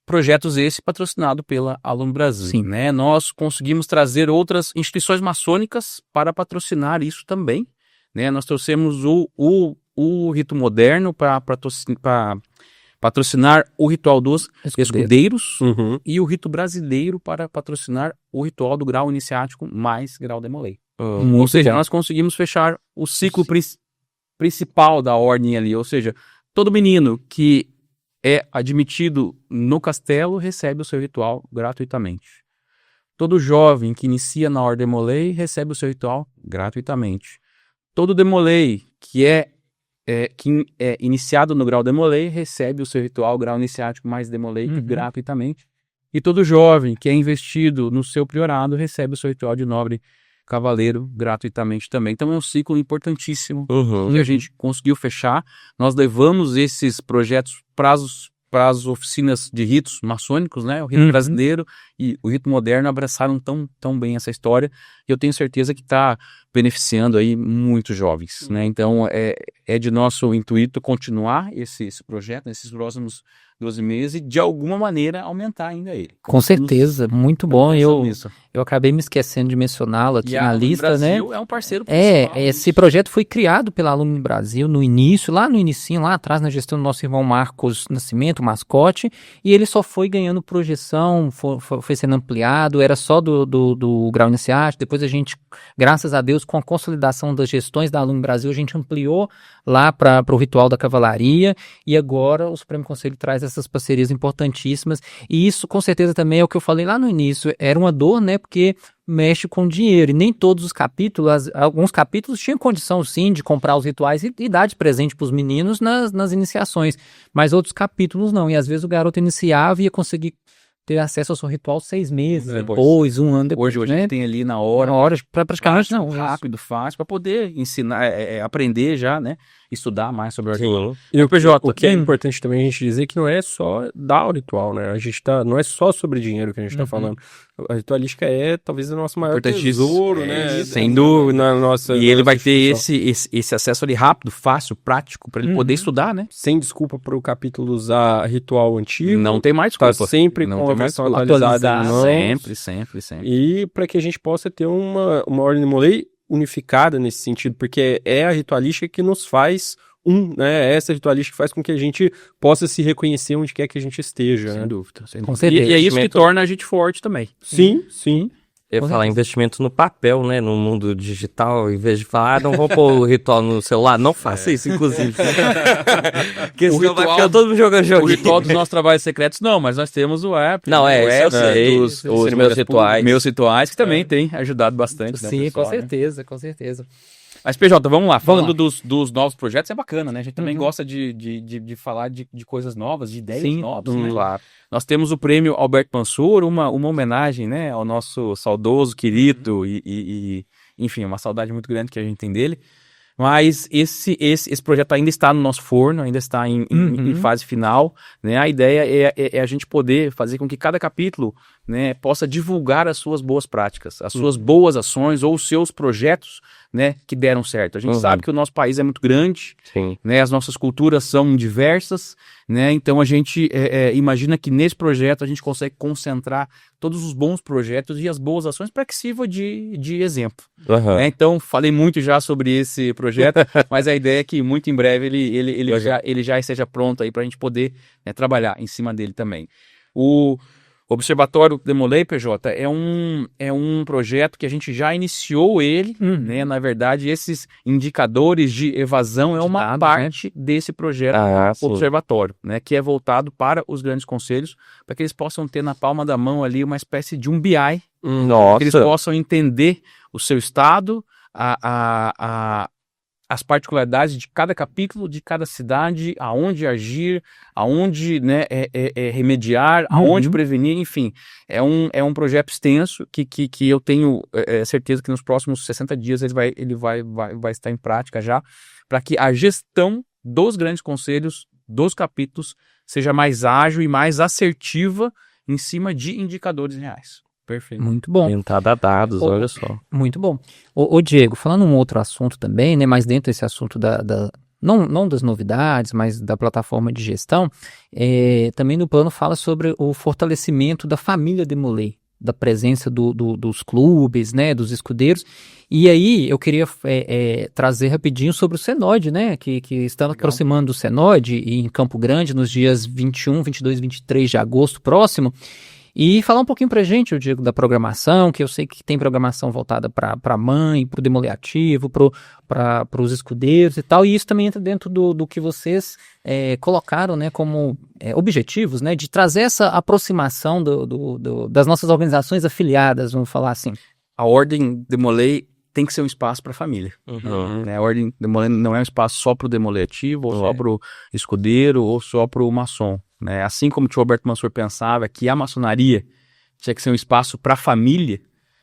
E: Projetos esse patrocinado pela Aluno Brasil.
B: Sim.
E: Né? Nós conseguimos trazer outras instituições maçônicas para patrocinar isso também. Né? Nós trouxemos o rito moderno para patrocinar o ritual dos escudeiros e o rito brasileiro para patrocinar o ritual do grau iniciático mais grau Demolei. Ou seja, nós conseguimos fechar o ciclo principal da ordem ali. Ou seja, todo menino que é admitido no castelo recebe o seu ritual gratuitamente. Todo jovem que inicia na Ordem Demolei recebe o seu ritual gratuitamente. Todo Demolei que é iniciado no grau Demolei recebe o seu ritual grau iniciático mais Demolei gratuitamente. E todo jovem que é investido no seu priorado recebe o seu ritual de nobre cavaleiro gratuitamente também. Então é um ciclo importantíssimo que a gente conseguiu fechar. Nós levamos esses projetos para as oficinas de ritos maçônicos, né? O rito brasileiro e o rito moderno abraçaram tão bem essa história, e eu tenho certeza que está beneficiando aí muitos jovens, né? Então é de nosso intuito continuar esse projeto nesses próximos 12 meses e de alguma maneira aumentar ainda ele.
B: Com certeza, muito bom.
E: Isso.
B: Eu acabei me esquecendo de mencioná-lo aqui
E: E a
B: na
E: Aluno
B: lista, né?
E: Brasil é um parceiro principal.
B: Esse projeto foi criado pela Alumni Brasil no início, lá no inicinho, lá atrás, na gestão do nosso irmão Marcos Nascimento, o mascote, e ele só foi ganhando projeção, foi sendo ampliado, era só do grau iniciático. Depois a gente, graças a Deus, com a consolidação das gestões da Alumni Brasil, a gente ampliou lá para o ritual da cavalaria, e agora o Supremo Conselho traz essas parcerias importantíssimas, e isso com certeza também é o que eu falei lá no início, era uma dor, né, porque mexe com dinheiro, e nem todos os capítulos, alguns capítulos tinham condição sim de comprar os rituais e dar de presente para os meninos nas iniciações, mas outros capítulos não, e às vezes o garoto iniciava e ia conseguir ter acesso ao seu ritual 6 meses depois, 1 ano depois.
E: Hoje a
B: né?
E: gente tem ali na hora,
B: praticamente não.
E: rápido, fácil, para poder ensinar, aprender já, né? Estudar mais sobre o
C: Sim.
D: E o
E: PJ,
D: o que é importante também a gente dizer que não é só dar o ritual, né? A gente não é só sobre dinheiro que a gente tá falando. A ritualística é talvez o nosso maior tesouro, né?
E: Sem dúvida.
D: Na nossa,
E: E ele vai ter
D: instituição.
E: esse acesso ali rápido, fácil, prático, para ele poder estudar, né?
D: Sem desculpa para o capítulo usar ritual antigo.
E: Não tem mais
D: Tá
E: desculpa.
D: sempre
E: Não
D: com
E: tem
D: a
E: mais
D: versão
E: desculpa.
D: atualizada em mãos.
E: Sempre.
D: E para que a gente possa ter uma ordem de Demolei unificada nesse sentido, porque é a ritualística que nos faz né? Essa ritualística que faz com que a gente possa se reconhecer onde quer que a gente esteja,
E: Sem
D: né?
E: dúvida.
B: Com certeza.
E: E é isso que torna a gente forte também.
D: Sim.
C: Eu ia falar investimento no papel, né? No mundo digital, em vez de falar, não vou pôr o ritual no celular. Não faça isso, inclusive. Porque senão vai ficar todo mundo jogando
E: O
C: joguinho.
E: ritual dos nossos trabalhos secretos, não, mas nós temos o app.
C: Não,
E: o
C: isso eu sei,
E: dos
C: os
E: cerimônias
C: meus rituais.
E: Meus rituais, que também tem ajudado bastante. né,
B: Sim,
E: pessoal,
B: com
E: né?
B: certeza, com certeza.
E: Mas, PJ, vamos lá. Falando
B: lá.
E: dos novos projetos, é bacana, né? A gente também gosta de falar de coisas novas, de ideias
B: Sim,
E: novas, né?
C: Claro.
E: Nós temos o prêmio Alberto Mansur, uma homenagem, né, ao nosso saudoso, querido e enfim, uma saudade muito grande que a gente tem dele. Mas esse projeto ainda está no nosso forno, ainda está em fase final, né? A ideia é a gente poder fazer com que cada capítulo, né, possa divulgar as suas boas práticas, as suas boas ações ou os seus projetos, né, que deram certo. A gente sabe que o nosso país é muito grande,
C: Sim.
E: né, as nossas culturas são diversas, né, então a gente imagina que nesse projeto a gente consegue concentrar todos os bons projetos e as boas ações para que sirva de exemplo.
C: Aham.
E: Né? Então, falei muito já sobre esse projeto, mas a ideia é que muito em breve ele já esteja pronto aí para a gente poder, né, trabalhar em cima dele também. O Observatório Demolei, PJ, é um projeto que a gente já iniciou ele, né? Na verdade, esses indicadores de evasão é uma
B: dados,
E: parte desse projeto
C: Sim.
E: observatório, né? Que é voltado para os grandes conselhos, para que eles possam ter na palma da mão ali uma espécie de um BI, que eles
C: Nossa.
E: possam entender o seu estado, as particularidades de cada capítulo, de cada cidade, aonde agir, aonde, né, remediar, aonde prevenir, enfim. É um projeto extenso que eu tenho certeza que nos próximos 60 dias ele vai estar em prática já, para que a gestão dos grandes conselhos, dos capítulos, seja mais ágil e mais assertiva em cima de indicadores reais. Perfeito.
B: Muito bom.
C: Orientada a dados, olha só.
B: Muito bom. Ô Diego, falando um outro assunto também, né, mas dentro desse assunto não das novidades, mas da plataforma de gestão, também no plano fala sobre o fortalecimento da família Demolei, da presença dos clubes, né, dos escudeiros. E aí eu queria trazer rapidinho sobre o Senod, né, que está aproximando do Senod e em Campo Grande nos dias 21, 22, 23 de agosto próximo. E falar um pouquinho pra gente, Diego, da programação, que eu sei que tem programação voltada para a mãe, para o Demolei Ativo, para os escudeiros e tal, e isso também entra dentro do que vocês colocaram, né, como objetivos, né, de trazer essa aproximação das nossas organizações afiliadas, vamos falar assim.
E: A Ordem Demolei tem que ser um espaço para a família. Né? A Ordem Demolei não é um espaço só para o Demolei Ativo, ou só para o escudeiro, ou só para o maçom. Né? Assim como o tio Alberto Mansur pensava que a maçonaria tinha que ser um espaço para a família,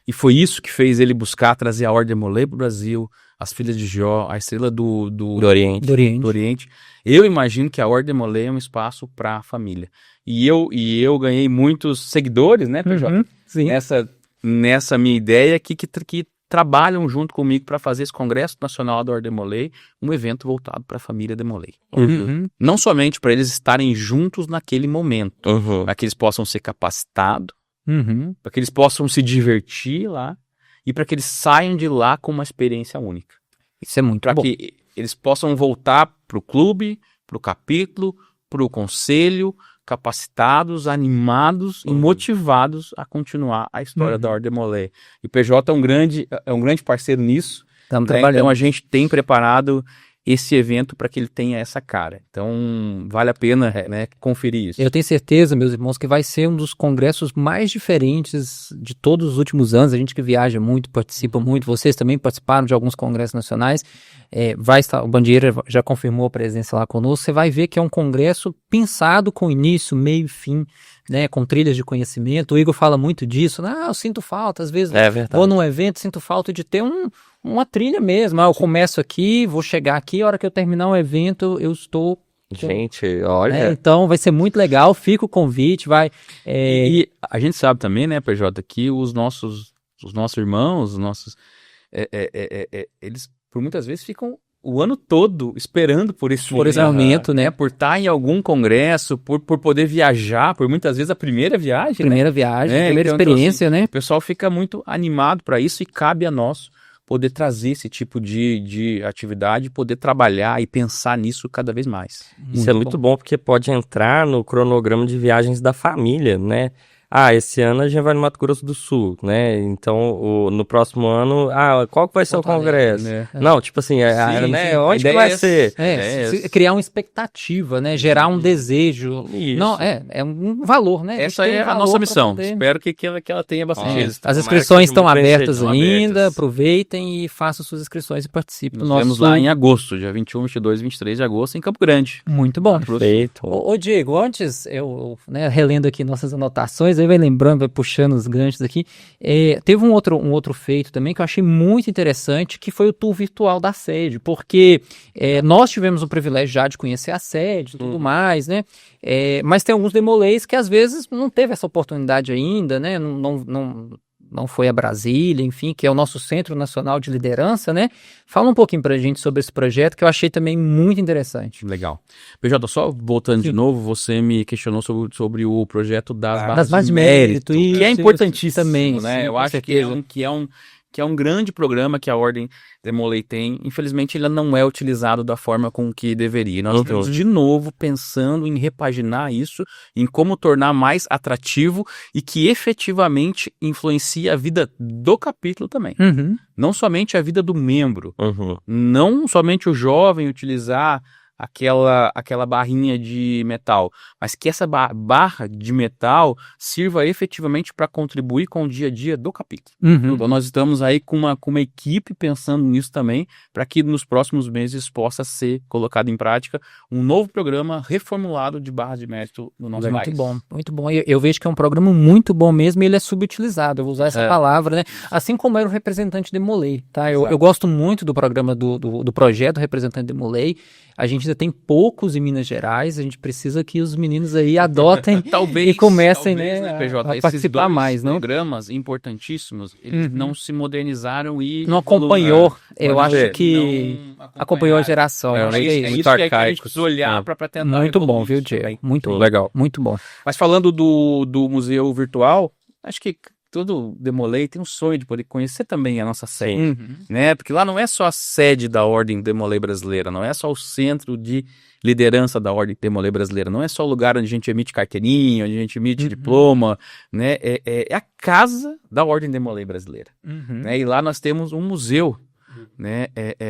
E: e foi isso que fez ele buscar trazer a Ordem Demolei para o Brasil, as Filhas de Jó, a Estrela do Oriente. Eu imagino que a Ordem Demolei é um espaço para a família. E eu ganhei muitos seguidores, né, PJ?
B: Sim.
E: Nessa minha ideia que trabalham junto comigo para fazer esse Congresso Nacional da Ordem Demolei, um evento voltado para a família Demolei. Não somente para eles estarem juntos naquele momento, para que eles possam ser capacitados, para que eles possam se divertir lá e para que eles saiam de lá com uma experiência única.
B: Isso é muito
E: Para
B: bom.
E: que eles possam voltar para o clube, para o capítulo, para o conselho, capacitados, animados e motivados a continuar a história da Ordem Demolei. E o PJ é um grande parceiro nisso.
B: Estamos
E: Né?
B: trabalhando.
E: Então a gente tem preparado esse evento para que ele tenha essa cara. Então vale a pena, né, conferir isso.
B: Eu tenho certeza, meus irmãos, que vai ser um dos congressos mais diferentes de todos os últimos anos. A gente que viaja muito, participa muito. Vocês também participaram de alguns congressos nacionais. Vai estar, o Bandieira já confirmou a presença lá conosco. Você vai ver que é um congresso pensado com início, meio e fim, né, com trilhas de conhecimento. O Igor fala muito disso. Eu sinto falta, às vezes vou num evento, sinto falta de ter uma trilha mesmo. Eu começo aqui, vou chegar aqui, a hora que eu terminar o evento, eu estou...
C: Gente, olha...
B: então vai ser muito legal, fica o convite, vai...
E: E a gente sabe também, né, PJ, que os nossos irmãos, eles por muitas vezes ficam o ano todo esperando por esse
B: momento, né?
E: Por estar em algum congresso, por poder viajar, por muitas vezes a primeira viagem.
B: Primeira viagem, primeira
E: Então,
B: experiência,
E: assim,
B: né?
E: O pessoal fica muito animado para isso e cabe a nós poder trazer esse tipo de atividade, poder trabalhar e pensar nisso cada vez mais.
C: Isso é muito bom porque pode entrar no cronograma de viagens da família, né? Esse ano a gente vai no Mato Grosso do Sul, né? Então, no próximo ano, qual que vai ser o congresso?
B: Né?
C: Não, tipo assim, né? Onde que vai ser?
B: Criar uma expectativa, né? Gerar um desejo.
C: Isso.
B: Não, é um valor, né?
E: Essa é a nossa missão. Espero que ela tenha bastante êxito.
B: As inscrições estão
C: muito bem
B: abertas
C: feitas,
B: ainda, aproveitem e façam suas inscrições e participem do
E: Nós
B: nosso...
E: temos lá em agosto, dia 21, 22 e 23 de agosto, em Campo Grande.
B: Muito bom.
C: Perfeito.
B: Ô Diego, antes, eu relendo aqui nossas anotações, aí vai lembrando, vai puxando os ganchos aqui, teve um outro feito também que eu achei muito interessante, que foi o tour virtual da sede, porque nós tivemos o privilégio já de conhecer a sede e tudo mais, né? Mas tem alguns demoleis que às vezes não teve essa oportunidade ainda, né? Não foi a Brasília, enfim, que é o nosso Centro Nacional de Liderança, né? Fala um pouquinho pra gente sobre esse projeto, que eu achei também muito interessante.
E: Legal. PJ, só voltando de novo, você me questionou sobre o projeto das bases
B: bases
E: de
B: de mérito,
E: que é
B: isso,
E: importantíssimo,
B: também,
E: né?
B: sim,
E: Eu
B: com
E: acho
B: certeza.
E: que que é um grande programa que a Ordem Demolei tem. Infelizmente, ele não é utilizado da forma com que deveria. Nós estamos, de novo, pensando em repaginar isso, em como tornar mais atrativo e que efetivamente influencia a vida do capítulo também. Não somente a vida do membro. Não somente o jovem utilizar aquela barrinha de metal, mas que essa barra de metal sirva efetivamente para contribuir com o dia a dia do capítulo. Então nós estamos aí com uma equipe pensando nisso também, para que nos próximos meses possa ser colocado em prática um novo programa reformulado de barras de mérito no nosso país.
B: Muito bom, muito bom. Eu vejo que é um programa muito bom mesmo e ele é subutilizado, eu vou usar essa palavra, né? Assim como era o representante Demolei, tá? Eu gosto muito do programa do projeto Representante Demolei. A gente ainda tem poucos em Minas Gerais, a gente precisa que os meninos aí adotem e comecem, né,
E: PJ,
B: a participar mais, não?
E: Programas importantíssimos, eles não se modernizaram e
B: não acompanhou, eu acho que acompanhou a geração.
E: É isso que a gente precisa olhar para tentar
B: muito bom, viu, Diego? Muito legal, muito bom.
E: Mas falando do museu virtual, acho que todo Demolei tem um sonho de poder conhecer também a nossa sede, né? Porque lá não é só a sede da Ordem Demolei Brasileira, não é só o centro de liderança da Ordem Demolei Brasileira, não é só o lugar onde a gente emite carteirinha, onde a gente emite diploma, né? É a casa da Ordem Demolei Brasileira, né? E lá nós temos um museu, né?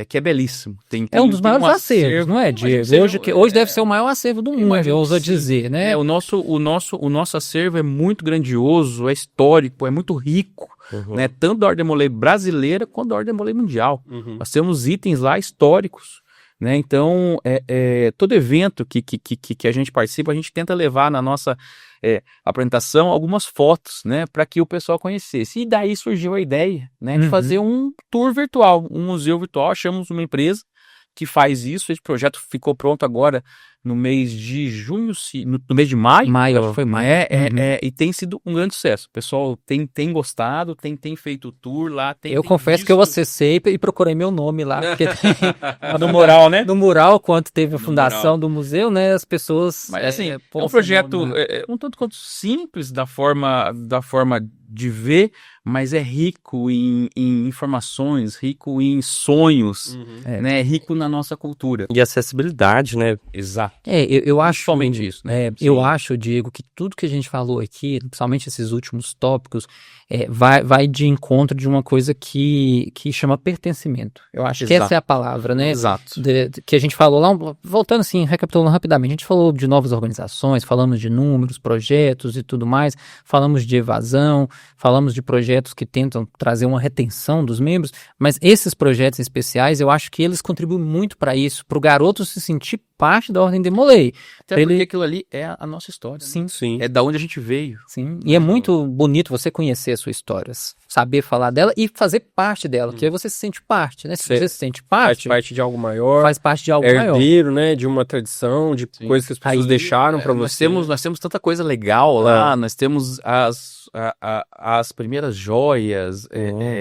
E: Que é belíssimo.
B: É um dos maiores acervos, não é, Diego? Hoje deve ser o maior acervo do mundo, eu ouso dizer, né?
E: O nosso acervo é muito grandioso, é histórico, é muito rico, né? Tanto da Ordem Demolei brasileira quanto da Ordem Demolei mundial. Nós temos itens lá históricos, né? Então, todo evento que a gente participa, a gente tenta levar na nossa apresentação algumas fotos, né, para que o pessoal conhecesse. E daí surgiu a ideia, né, de fazer um tour virtual, um museu virtual. Achamos uma empresa que faz isso. Esse projeto ficou pronto agora no mês de junho, no mês de maio.
B: Acho que foi maio.
E: E tem sido um grande sucesso. O pessoal tem gostado, tem feito o tour lá.
B: Eu confesso que eu acessei e procurei meu nome lá. Porque
E: no mural, né?
B: No mural, quando teve a fundação do museu, né? As pessoas...
E: Mas assim, é um projeto um tanto quanto simples da forma de ver, mas é rico em informações, rico em sonhos, né? Rico na nossa cultura.
C: E acessibilidade, né?
E: Exato.
B: Eu acho...
E: Principalmente isso, né?
B: Eu acho, Diego, que tudo que a gente falou aqui, principalmente esses últimos tópicos, vai de encontro de uma coisa que chama pertencimento. Eu acho que essa é a palavra, né?
E: Exato.
B: Que a gente falou lá, voltando assim, recapitulando rapidamente, a gente falou de novas organizações, falamos de números, projetos e tudo mais, falamos de evasão, falamos de projetos que tentam trazer uma retenção dos membros, mas esses projetos especiais, eu acho que eles contribuem muito para isso, para o garoto se sentir parte da Ordem Demolei.
E: Até porque aquilo ali é a nossa história.
B: Sim.
E: É da onde a gente veio.
B: Sim. E é muito bonito você conhecer a sua história, saber falar dela e fazer parte dela, porque aí você se sente parte, né? Se você se sente parte...
D: Faz parte de algo maior.
B: Faz parte de algo maior.
D: Herdeiro, né? De uma tradição, de coisas que as pessoas deixaram para você.
E: Nós temos tanta coisa legal lá, nós temos as primeiras joias,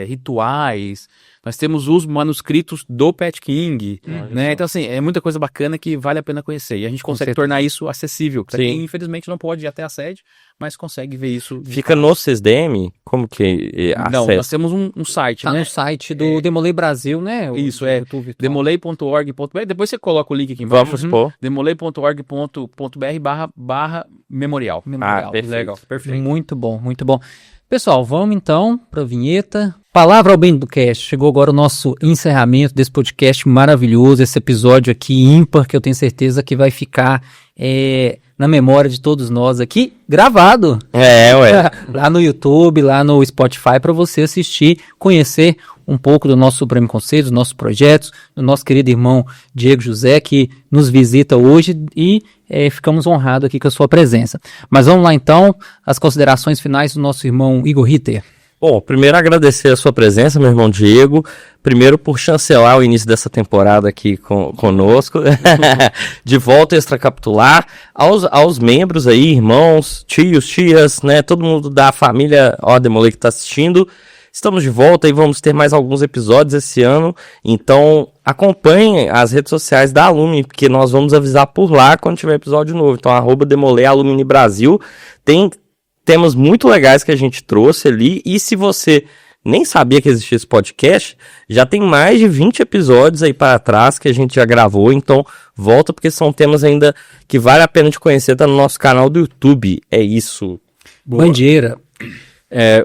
E: rituais, nós temos os manuscritos do Pat King, né? Então, assim, é muita coisa bacana que vale a pena conhecer. E a gente consegue tornar isso acessível. Pra quem, infelizmente, não pode ir até a sede, mas consegue ver isso.
C: Fica no CESDM? Como que
E: Não, nós temos um site, né?
B: No site do Demolei Brasil, né?
E: Isso, demolei.org.br. Depois você coloca o link aqui embaixo.
C: Vamos expor.
E: demolei.org.br/memorial.
C: Perfeito.
E: Legal, perfeito.
B: Muito bom, muito bom. Pessoal, vamos então para a vinheta. Palavra ao bem do cast. Chegou agora o nosso encerramento desse podcast maravilhoso, esse episódio aqui ímpar, que eu tenho certeza que vai ficar na memória de todos nós aqui, gravado. Lá no YouTube, lá no Spotify, para você assistir, conhecer um pouco do nosso Supremo Conselho, dos nossos projetos, do nosso querido irmão Diego José, que nos visita hoje e ficamos honrados aqui com a sua presença. Mas vamos lá então, as considerações finais do nosso irmão Igor Ritter.
C: Bom, primeiro agradecer a sua presença, meu irmão Diego, primeiro por chancelar o início dessa temporada aqui conosco, de volta extracapitular, aos membros aí, irmãos, tios, tias, né, todo mundo da família Demolei que está assistindo. Estamos de volta e vamos ter mais alguns episódios esse ano, então acompanhem as redes sociais da Alumni, porque nós vamos avisar por lá quando tiver episódio novo. Então, @Demolei Alumni Brasil, tem temas muito legais que a gente trouxe ali, e se você nem sabia que existia esse podcast, já tem mais de 20 episódios aí para trás que a gente já gravou, então volta porque são temas ainda que vale a pena de conhecer, tá no nosso canal do YouTube, é isso.
B: Bandeira.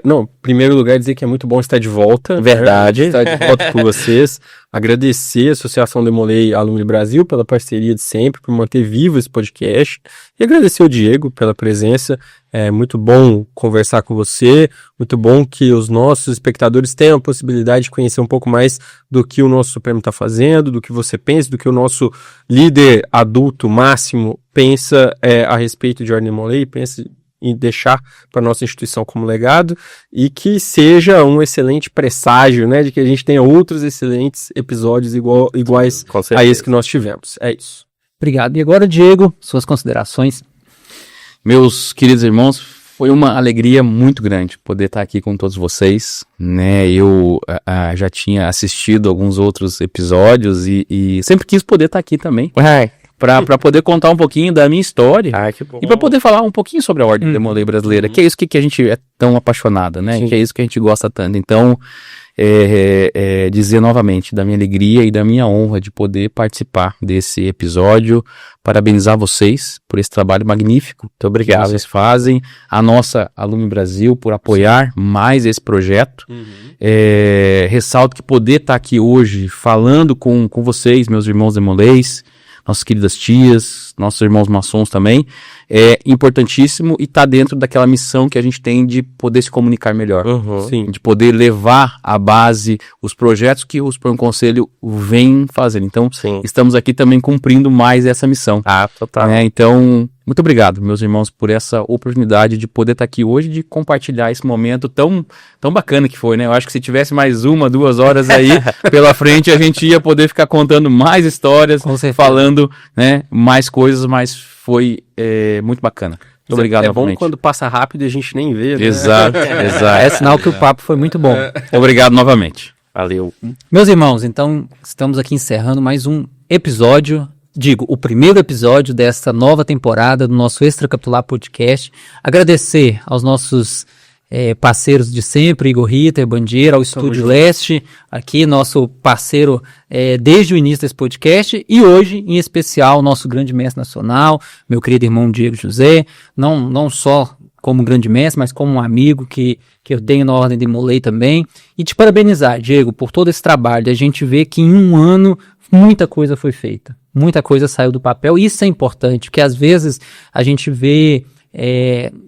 D: Não, em primeiro lugar, dizer que é muito bom estar de volta.
C: Verdade.
D: Estar de volta com vocês. Agradecer a Associação Demolei Alumni Brasil pela parceria de sempre, por manter vivo esse podcast. E agradecer ao Diego pela presença. É muito bom conversar com você. Muito bom que os nossos espectadores tenham a possibilidade de conhecer um pouco mais do que o nosso Supremo está fazendo, do que você pensa, do que o nosso líder adulto máximo pensa a respeito de Ordem Demolei, pensa e deixar para nossa instituição como legado, e que seja um excelente presságio, né, de que a gente tenha outros excelentes episódios iguais a esse que nós tivemos. É isso.
B: Obrigado. E agora, Diego, suas considerações.
E: Meus queridos irmãos, foi uma alegria muito grande poder estar aqui com todos vocês, né? Eu já tinha assistido alguns outros episódios e sempre quis poder estar aqui também. Para poder contar um pouquinho da minha história
C: Que bom.
E: e para poder falar um pouquinho sobre a Ordem Demolei Brasileira, que é isso que a gente é tão apaixonada, né?
C: Sim.
E: Que é isso que a gente gosta tanto. Então, dizer novamente da minha alegria e da minha honra de poder participar desse episódio, parabenizar vocês por esse trabalho magnífico.
C: Muito obrigado.
E: Que vocês fazem, a nossa Alumni Brasil por apoiar mais esse projeto. Ressalto que poder estar aqui hoje falando com vocês, meus irmãos demoleis, nossas queridas tias, nossos irmãos maçons também, é importantíssimo e está dentro daquela missão que a gente tem de poder se comunicar melhor.
D: Sim.
E: De poder levar à base os projetos que o Supremo Conselho vem fazendo. Então,
C: Sim.
E: estamos aqui também cumprindo mais essa missão.
C: Total.
E: Então, muito obrigado, meus irmãos, por essa oportunidade de poder estar aqui hoje, de compartilhar esse momento tão bacana que foi, né? Eu acho que se tivesse mais 1-2 horas aí pela frente, a gente ia poder ficar contando mais histórias, falando, né, mais coisas, mas foi muito bacana. Muito obrigado
D: É bom
E: novamente.
D: quando passa rápido e a gente nem vê, né?
E: Exato.
B: É sinal que o papo foi muito bom.
E: Obrigado novamente.
C: Valeu.
B: Meus irmãos, então estamos aqui encerrando mais um episódio, o primeiro episódio dessa nova temporada do nosso Extracapitular Podcast. Agradecer aos nossos parceiros de sempre, Igor Ritter, Bandeira, ao Estúdio Leste, aqui nosso parceiro desde o início desse podcast, e hoje, em especial, nosso grande mestre nacional, meu querido irmão Diego José, não só como grande mestre, mas como um amigo que eu tenho na Ordem Demolei também, e te parabenizar, Diego, por todo esse trabalho. A gente vê que em um ano muita coisa foi feita, muita coisa saiu do papel, e isso é importante, porque às vezes a gente vê,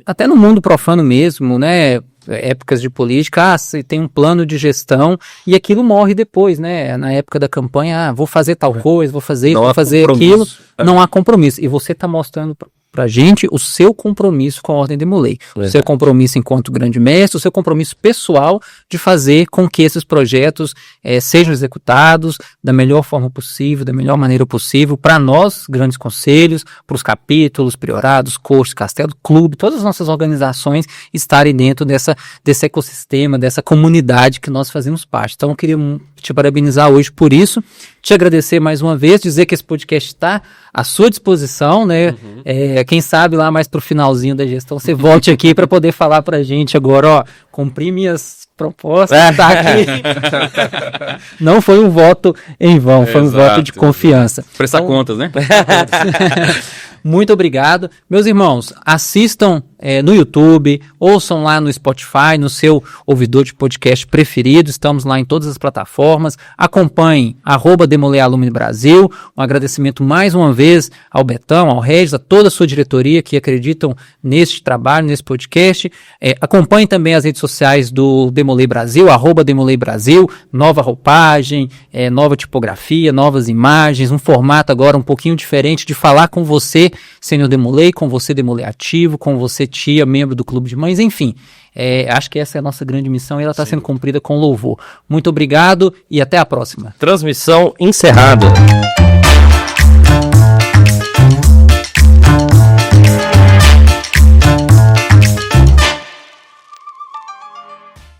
B: até no mundo profano mesmo, né, épocas de política, você tem um plano de gestão e aquilo morre depois, né, na época da campanha, vou fazer tal coisa, vou fazer isso, vou fazer aquilo, não há compromisso, e você está mostrando pra gente o seu compromisso com a Ordem Demolei, o seu compromisso enquanto grande mestre, o seu compromisso pessoal de fazer com que esses projetos sejam executados da melhor forma possível, da melhor maneira possível, para nós, grandes conselhos, para os capítulos, priorados, cortes, castelo, clube, todas as nossas organizações estarem dentro desse ecossistema, dessa comunidade que nós fazemos parte. Então eu queria te parabenizar hoje por isso, te agradecer mais uma vez, dizer que esse podcast está à sua disposição, né? Quem sabe lá mais pro finalzinho da gestão você volte aqui para poder falar pra gente agora, ó, cumprir minhas propostas, tá aqui. Não foi um voto em vão, foi um voto de confiança.
E: Prestar contas, né?
B: Muito obrigado. Meus irmãos, assistam no YouTube, ouçam lá no Spotify, no seu ouvidor de podcast preferido, estamos lá em todas as plataformas, acompanhem @Demolei Alumni Brasil, um agradecimento mais uma vez ao Betão, ao Regis, a toda a sua diretoria que acreditam neste trabalho, nesse podcast. Acompanhem também as redes sociais do Demolei Brasil, @Demolei Brasil, nova roupagem, nova tipografia, novas imagens, um formato agora um pouquinho diferente de falar com você, Sênior Demolei, com você Demolei ativo, com você tia, membro do Clube de Mães, enfim, acho que essa é a nossa grande missão e ela está sendo cumprida com louvor. Muito obrigado e até a próxima.
C: Transmissão encerrada.